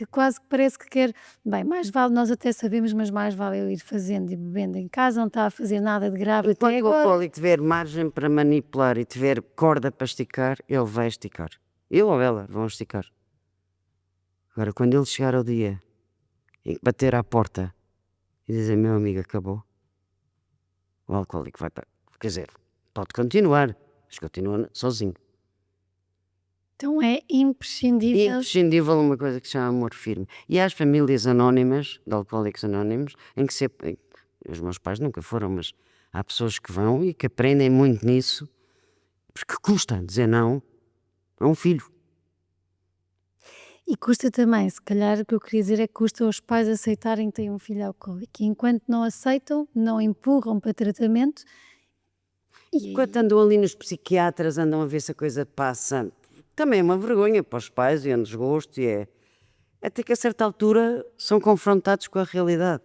quase que parece que quer, bem, mais vale, nós até sabemos, mas mais vale eu ir fazendo e bebendo em casa, não está a fazer nada de grave até Enquanto o agora. alcoólico tiver margem para manipular e tiver corda para esticar, ele vai esticar. Ele ou ela vão esticar. Agora, quando ele chegar ao dia em que bater à porta e dizer, meu amigo, acabou, o alcoólico vai para. Quer dizer, pode continuar, mas continua sozinho. Então é imprescindível. Imprescindível uma coisa que se chama amor firme. E há as famílias anónimas, de alcoólicos anónimos, em que os meus pais nunca foram, mas há pessoas que vão e que aprendem muito nisso, porque custa dizer não a um filho. E custa também, se calhar o que eu queria dizer é que custa aos pais aceitarem que têm um filho alcoólico. E enquanto não aceitam, não empurram para tratamento. E Enquanto andam ali nos psiquiatras, andam a ver se a coisa passa. Também é uma vergonha para os pais e é um desgosto, e é até que a certa altura são confrontados com a realidade.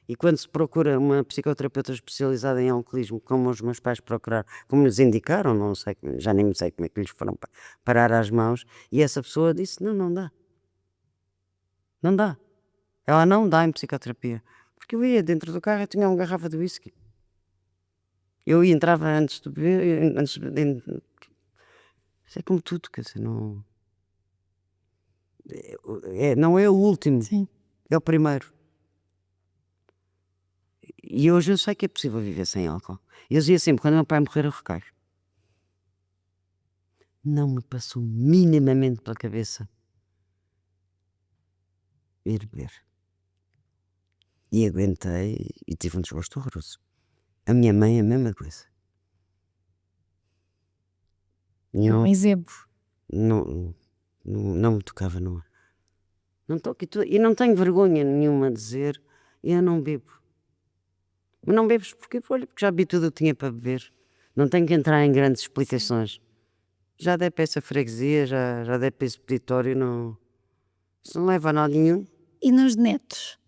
E quando se procura uma psicoterapeuta especializada em alcoolismo, como os meus pais procuraram, como lhes indicaram, não sei, já nem sei como é que lhes foram parar às mãos, e essa pessoa disse, não dá. Não dá. Ela não dá em psicoterapia. Porque eu ia dentro do carro e tinha uma garrafa de whisky. Eu entrava antes de beber, isso é como tudo, quer dizer, não não é o último, sim, é o primeiro. E hoje eu sei que é possível viver sem álcool. Eu dizia sempre, quando meu pai morrer eu recaio. Não me passou minimamente pela cabeça ir beber. E aguentei e tive um desgosto horroroso. A minha mãe é a mesma coisa. é um exemplo. Não me tocava numa. Não toco e não tenho vergonha nenhuma de dizer, eu não bebo. Mas não bebes porque, olha, porque já bebi tudo o que tinha para beber. Não tenho que entrar em grandes explicações. Já dei para essa freguesia, já dei para esse peditório, não, isso não leva a nada nenhum. E nos netos?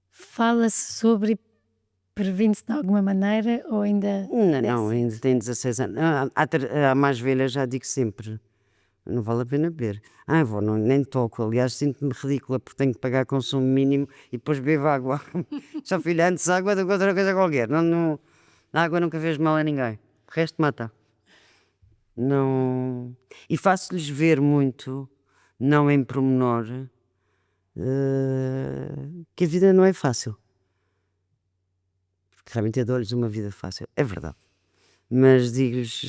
Fala-se sobre, previne-se de alguma maneira ou ainda. Não, ainda tem 16 anos. A mais velha já digo sempre, não vale a pena beber. Vou, nem toco, aliás sinto-me ridícula porque tenho que pagar consumo mínimo e depois bebo água. Só filha, antes água do que outra coisa qualquer. A água nunca fez mal a ninguém, o resto mata. Não. E faço-lhes ver muito, não em pormenor, que a vida não é fácil. Porque realmente eu dou-lhes uma vida fácil, é verdade. Mas digo-lhes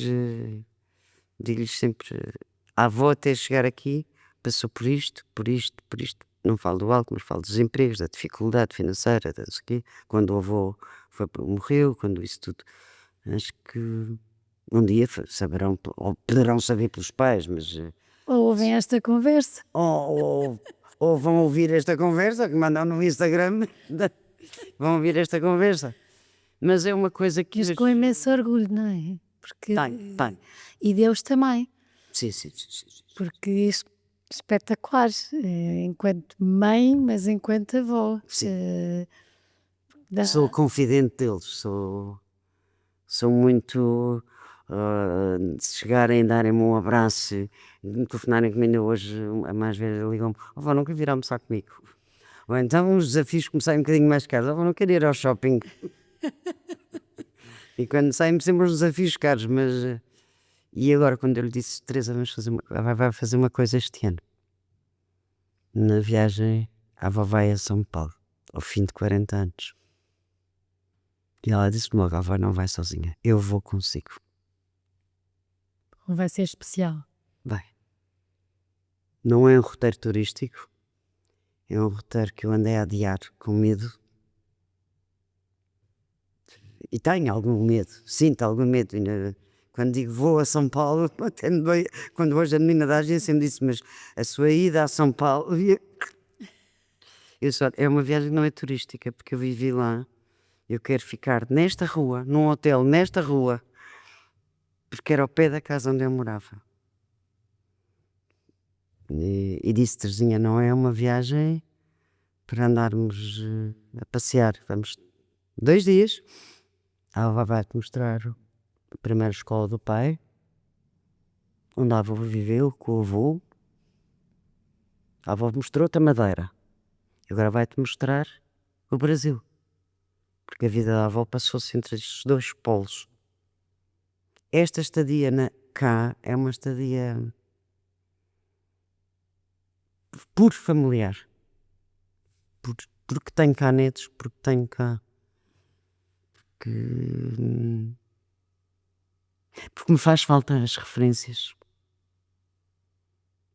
sempre, a avó até chegar aqui passou por isto, por isto, por isto. Não falo do álcool, mas falo dos empregos, da dificuldade financeira, da não sei o quê. Quando o avô morreu, quando isso tudo. Acho que um dia saberão, ou poderão saber pelos pais, mas Ou ouvem esta conversa? ou vão ouvir esta conversa, que mandam no Instagram, vão ouvir esta conversa. Mas é uma coisa que. Mas com imenso orgulho, não é? Porque. Tem. E Deus também. Sim. Porque isso espetacular, enquanto mãe, mas enquanto avó. Sim. Dá- Sou confidente deles, sou muito. Se chegarem a darem-me um abraço, me telefonarem comigo ainda hoje, a mais velha ligam-me, vó, não quer vir almoçar comigo. Ou então os desafios começarem um bocadinho mais caros, vó, não quero ir ao shopping. E quando saem sempre os desafios caros, mas. E agora, quando eu lhe disse, Teresa, vai fazer uma coisa este ano. Na viagem, a avó vai a São Paulo, ao fim de 40 anos. E ela disse-me logo, a avó não vai sozinha, eu vou consigo. Vai ser especial. Vai. Não é um roteiro turístico, é um roteiro que eu andei a adiar com medo. E tenho algum medo, sinto algum medo. Quando digo vou a São Paulo, até me dói. Quando hoje a menina da agência me disse, mas a sua ida a São Paulo. Eu só, é uma viagem que não é turística, porque eu vivi lá. Eu quero ficar nesta rua, num hotel nesta rua, porque era ao pé da casa onde eu morava. E disse, Terezinha, não é uma viagem para andarmos a passear. Vamos 2 dias. A avó vai-te mostrar a primeira escola do pai, onde a avó viveu com o avô. A avó mostrou-te a Madeira. Agora vai-te mostrar o Brasil. Porque a vida da avó passou-se entre estes 2 polos. Esta estadia cá é uma estadia por familiar. Porque tenho cá netos, porque tenho cá. Porque me faz falta as referências.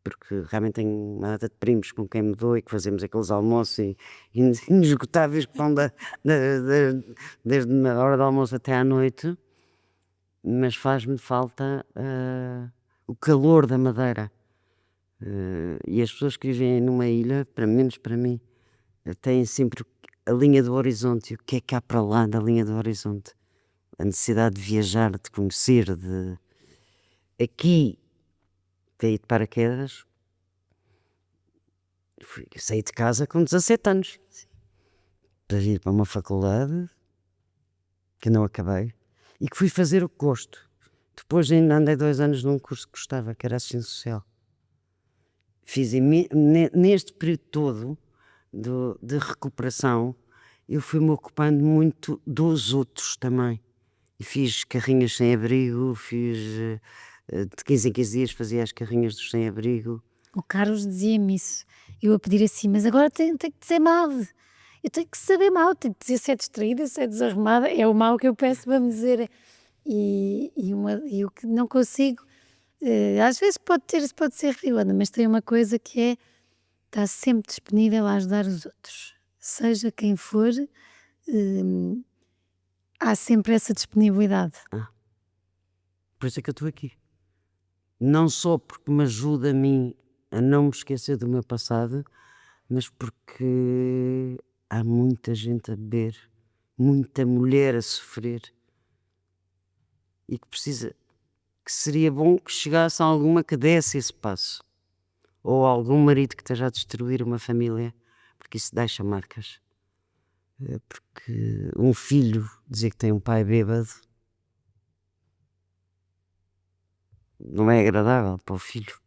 Porque realmente tenho uma data de primos com quem me dou e que fazemos aqueles almoços inesgotáveis que vão desde a hora do almoço até à noite, mas faz-me falta o calor da Madeira. E as pessoas que vivem numa ilha, menos para mim, têm sempre a linha do horizonte. E o que é que há para lá da linha do horizonte? A necessidade de viajar, de conhecer, de... Aqui, caí de paraquedas, saí de casa com 17 anos para vir para uma faculdade que não acabei e que fui fazer o que gosto. Depois ainda andei 2 anos num curso que gostava, que era assistência social. Fiz neste período todo de recuperação, eu fui-me ocupando muito dos outros também. E fiz carrinhas sem abrigo, de 15 em 15 dias fazia as carrinhas dos sem abrigo. O Carlos dizia-me isso, eu a pedir assim, mas agora tenho que dizer mal, eu tenho que saber mal, tenho que dizer se é distraída, se é desarrumada, é o mal que eu peço para me dizer. E o que não consigo, às vezes pode ser ridícula, mas tem uma coisa que é, está sempre disponível a ajudar os outros, seja quem for, há sempre essa disponibilidade. Por isso é que eu estou aqui. Não só porque me ajuda a mim a não me esquecer do meu passado, mas porque há muita gente a beber, muita mulher a sofrer e que seria bom que chegasse alguma que desse esse passo, ou algum marido que esteja a destruir uma família, porque isso deixa marcas. Porque um filho dizer que tem um pai bêbado não é agradável para o filho,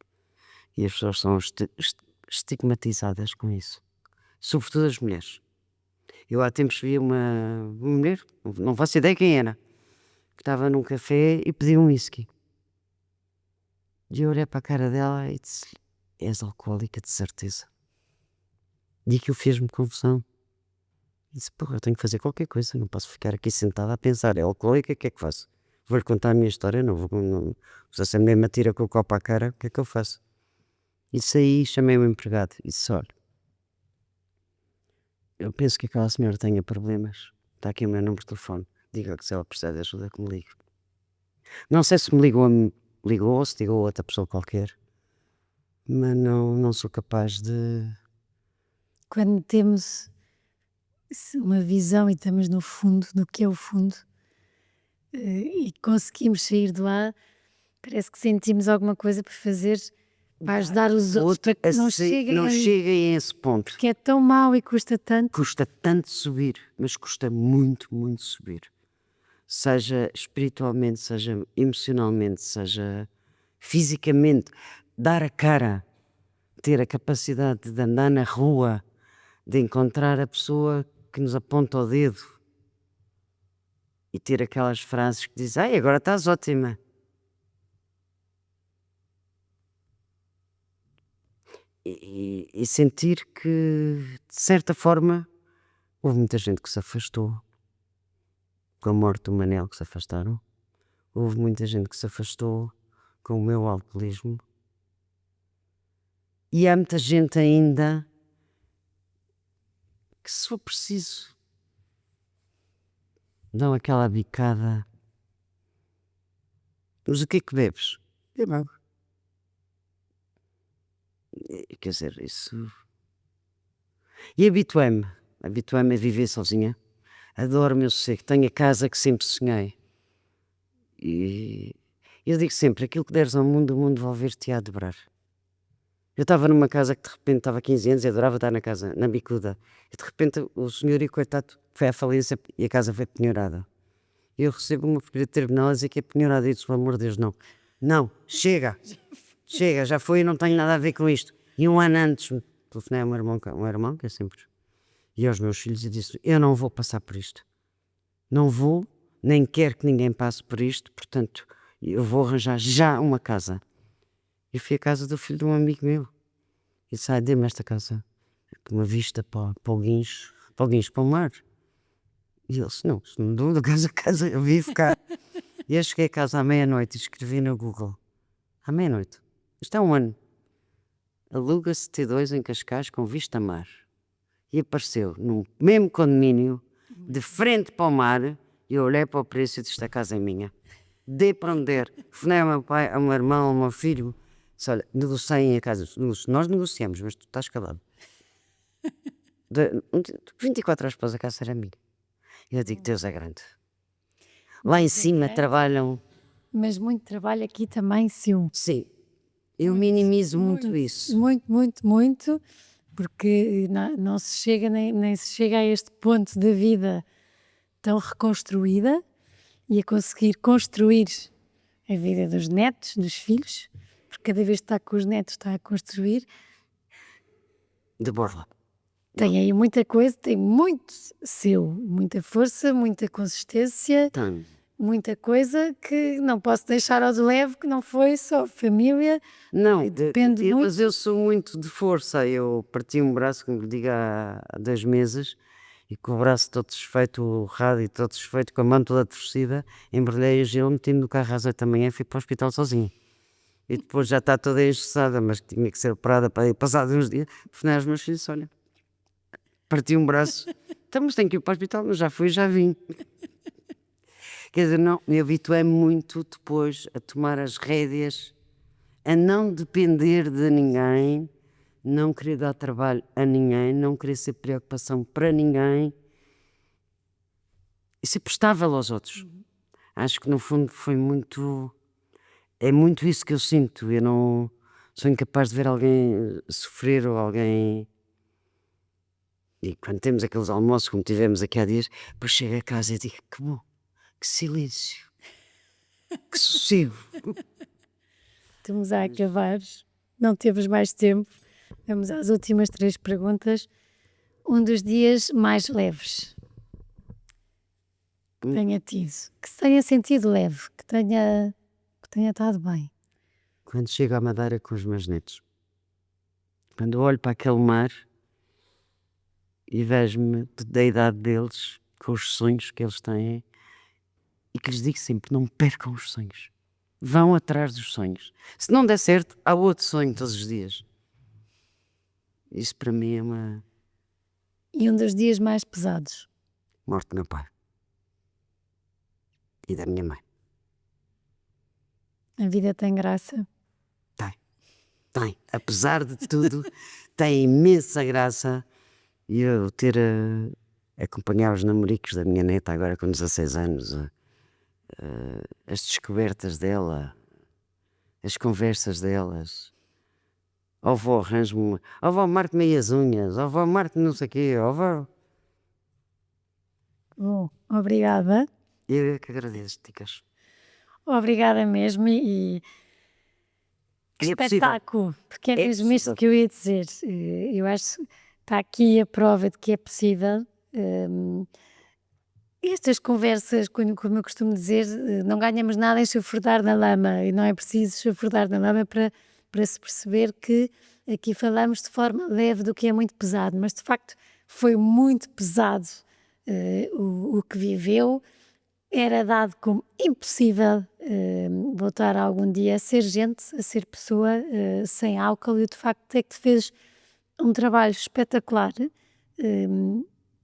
e as pessoas são estigmatizadas com isso, sobretudo as mulheres. Eu há tempos vi uma mulher, não faço ideia quem era, que estava num café e pediu um whisky. E eu olhei para a cara dela e disse: és alcoólica de certeza. E aquilo fez-me confusão. E disse: porra, eu tenho que fazer qualquer coisa, não posso ficar aqui sentada a pensar, é alcoólica, o que é que faço? Vou-lhe contar a minha história, se essa mulher me atira com o copo à cara, o que é que eu faço? E saí, chamei o empregado e disse: olha, eu penso que aquela senhora tenha problemas, está aqui o meu número de telefone, diga que se ela precisar de ajuda que me ligue. Não sei se me ligou ou se ligou a outra pessoa qualquer, mas não sou capaz de... Quando temos uma visão e estamos no fundo, do que é o fundo, e conseguimos sair de lá, parece que sentimos alguma coisa para fazer, para ajudar os outros, para que não cheguem a esse ponto. Porque é tão mau e custa tanto. Custa tanto subir, mas custa muito, muito subir. Seja espiritualmente, seja emocionalmente, seja fisicamente. Dar a cara, ter a capacidade de andar na rua, de encontrar a pessoa que nos aponta o dedo e ter aquelas frases que dizem: ai, agora estás ótima. E sentir que, de certa forma, houve muita gente que se afastou. Com a morte do Manel, que se afastaram. Houve muita gente que se afastou com o meu alcoolismo. E há muita gente ainda que, se for preciso, dão aquela bicada. Mas o que é que bebes? Bebo. Quer dizer, isso... E habituei-me a viver sozinha. Adoro o meu sossego, tenho a casa que sempre sonhei. E eu digo sempre, aquilo que deres ao mundo, o mundo devolver-te a dobrar. Eu estava numa casa que de repente estava há 15 anos e adorava estar na casa, na bicuda. E de repente o senhor e coitado foi à falência e a casa foi penhorada. Eu recebo uma folha de tribunal a dizer que é penhorada e disse: pelo amor de Deus, não. Não, chega, já foi e não tenho nada a ver com isto. E um ano antes telefonei ao meu irmão, que é sempre, e aos meus filhos, e disse: eu não vou passar por isto. Não vou, nem quero que ninguém passe por isto, portanto, eu vou arranjar já uma casa. Eu fui à casa do filho de um amigo meu e disse, dê-me esta casa, com uma vista para o guincho, para o mar. E ele disse, não, se não dou da casa, eu vivo cá. E eu cheguei a casa à meia-noite e escrevi no Google, à meia-noite, isto é um ano, aluga-se T2 em Cascais com vista a mar. E apareceu no mesmo condomínio, de frente para o mar, e eu olhei para o preço e disse, esta casa é minha. Dê para onde der. Telefonei ao meu pai, ao meu irmão, ao meu filho, disse, olha, negociem a casa. Nós negociamos, mas tu estás calado. 24 horas após a casa era minha. E eu digo, Deus é grande. Lá em cima trabalham... Mas muito trabalho aqui também, sim. Sim, eu minimizo muito isso. Muito, porque não se chega, nem se chega a este ponto da vida tão reconstruída e a conseguir construir a vida dos netos, dos filhos, porque cada vez que está com os netos está a construir. De borla. Tem aí muita coisa, tem muito seu, muita força, muita consistência, Então, muita coisa que não posso deixar ao de leve, que não foi só família. não, Depende muito. mas eu sou muito de força. Eu parti um braço, como lhe digo, há 2 meses, e com o braço todo desfeito, o rádio todo desfeito, com a mão toda torcida, embrulhei a gelo, meti-me no carro às 8 da manhã e fui para o hospital sozinho. E depois já está toda engessada, mas tinha que ser operada para ir passado uns dias. Telefonei aos meus filhos, olha, parti um braço, então, mas tenho que ir para o hospital, mas já fui, já vim. Quer dizer, não, me habituei muito depois a tomar as rédeas, a não depender de ninguém, não querer dar trabalho a ninguém, não querer ser preocupação para ninguém e ser prestável aos outros. Acho que no fundo foi muito, é muito isso que eu sinto. Eu não sou incapaz de ver alguém sofrer ou alguém... E quando temos aqueles almoços como tivemos aqui há dias, depois chego a casa e digo, que bom, que silêncio, que sossego. Estamos a acabar, não temos mais tempo. Vamos às últimas 3 perguntas. Um dos dias mais leves que tenha tido, que se tenha sentido leve, que tenha estado bem. Quando chego à Madeira com os meus netos, quando eu olho para aquele mar e vejo-me da idade deles, com os sonhos que eles têm, e que lhes digo sempre, não percam os sonhos, vão atrás dos sonhos. Se não der certo, há outro sonho todos os dias. Isso para mim é uma... E um dos dias mais pesados? Morte do meu pai e da minha mãe. A vida tem graça? Tem, apesar de tudo, tem imensa graça. E eu ter a acompanhar os namoricos da minha neta agora com 16 anos, as descobertas dela, as conversas delas. Ó vó, arranjo-me, ó vó, marque-me aí as unhas, ó vó, marque-me não sei o quê, ó vó. Bom, obrigada. Eu é que agradeço, Ticas. Obrigada mesmo e que É possível. espetáculo, porque é É mesmo isto possível. que eu ia dizer. Eu acho que está aqui a prova de que é possível. Estas conversas, como eu costumo dizer, não ganhamos nada em chafurdar na lama e não é preciso chafurdar na lama para se perceber que aqui falamos de forma leve do que é muito pesado, mas de facto foi muito pesado o que viveu. Era dado como impossível voltar algum dia a ser gente, a ser pessoa sem álcool e de facto é que fez um trabalho espetacular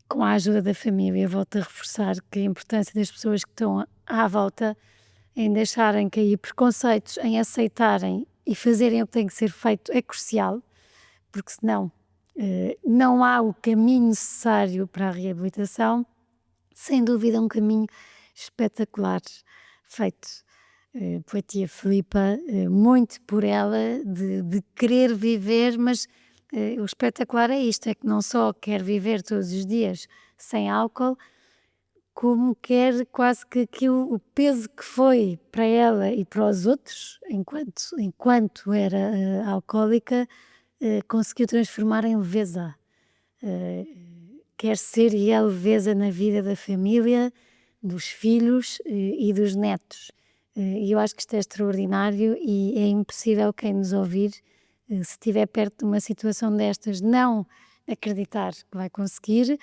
com a ajuda da família. Volto a reforçar que a importância das pessoas que estão à volta em deixarem cair preconceitos, em aceitarem e fazerem o que tem que ser feito é crucial, porque senão não há o caminho necessário para a reabilitação. Sem dúvida um caminho espetacular feito pela tia Filipa, muito por ela, de querer viver, mas o espetacular é isto, é que não só quer viver todos os dias sem álcool, como quer quase que aquilo, o peso que foi para ela e para os outros, enquanto era alcoólica, conseguiu transformar em leveza. Quer ser e é leveza na vida da família, dos filhos e dos netos. E eu acho que isto é extraordinário e é impossível quem nos ouvir se estiver perto de uma situação destas, não acreditar que vai conseguir,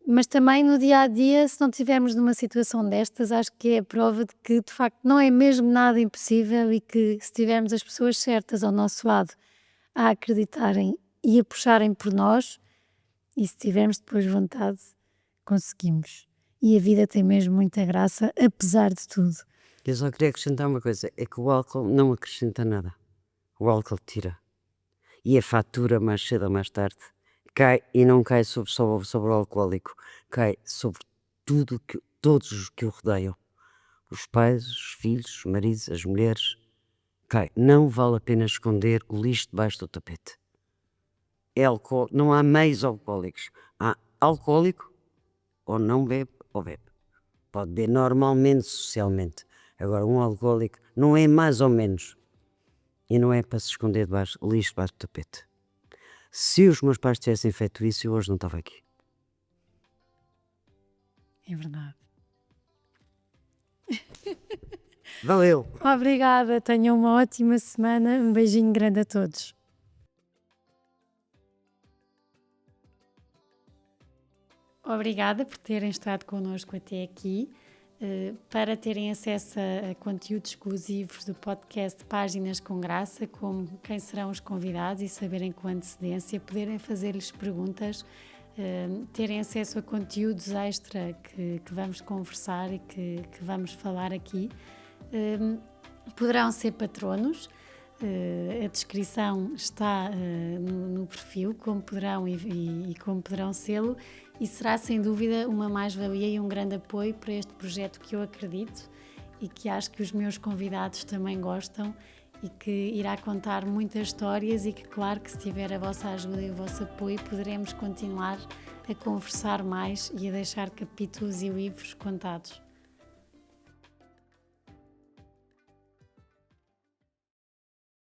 mas também no dia a dia, se não estivermos numa situação destas, acho que é a prova de que de facto não é mesmo nada impossível e que se tivermos as pessoas certas ao nosso lado a acreditarem e a puxarem por nós, e se tivermos depois vontade, conseguimos. E a vida tem mesmo muita graça, apesar de tudo. Eu só queria acrescentar uma coisa, é que o álcool não acrescenta nada. O álcool tira. E a fatura, mais cedo ou mais tarde, cai e não cai só sobre o alcoólico, cai sobre todos os que o rodeiam. Os pais, os filhos, os maridos, as mulheres. Cai. Não vale a pena esconder o lixo debaixo do tapete. Não há meios alcoólicos. Há alcoólico, ou não bebe, ou bebe. Pode beber normalmente, socialmente. Agora, um alcoólico não é mais ou menos. E não é para se esconder lixo debaixo do tapete. Se os meus pais tivessem feito isso, eu hoje não estava aqui. É verdade. Valeu! Obrigada, tenham uma ótima semana. Um beijinho grande a todos. Obrigada por terem estado connosco até aqui. Para terem acesso a conteúdos exclusivos do podcast Páginas com Graça, como quem serão os convidados e saberem com antecedência, poderem fazer-lhes perguntas, terem acesso a conteúdos extra que vamos conversar e que vamos falar aqui, poderão ser patronos. A descrição está no perfil, como poderão e como poderão sê-lo, e será sem dúvida uma mais-valia e um grande apoio para este projeto que eu acredito e que acho que os meus convidados também gostam e que irá contar muitas histórias e que, claro, que se tiver a vossa ajuda e o vosso apoio, poderemos continuar a conversar mais e a deixar capítulos e livros contados.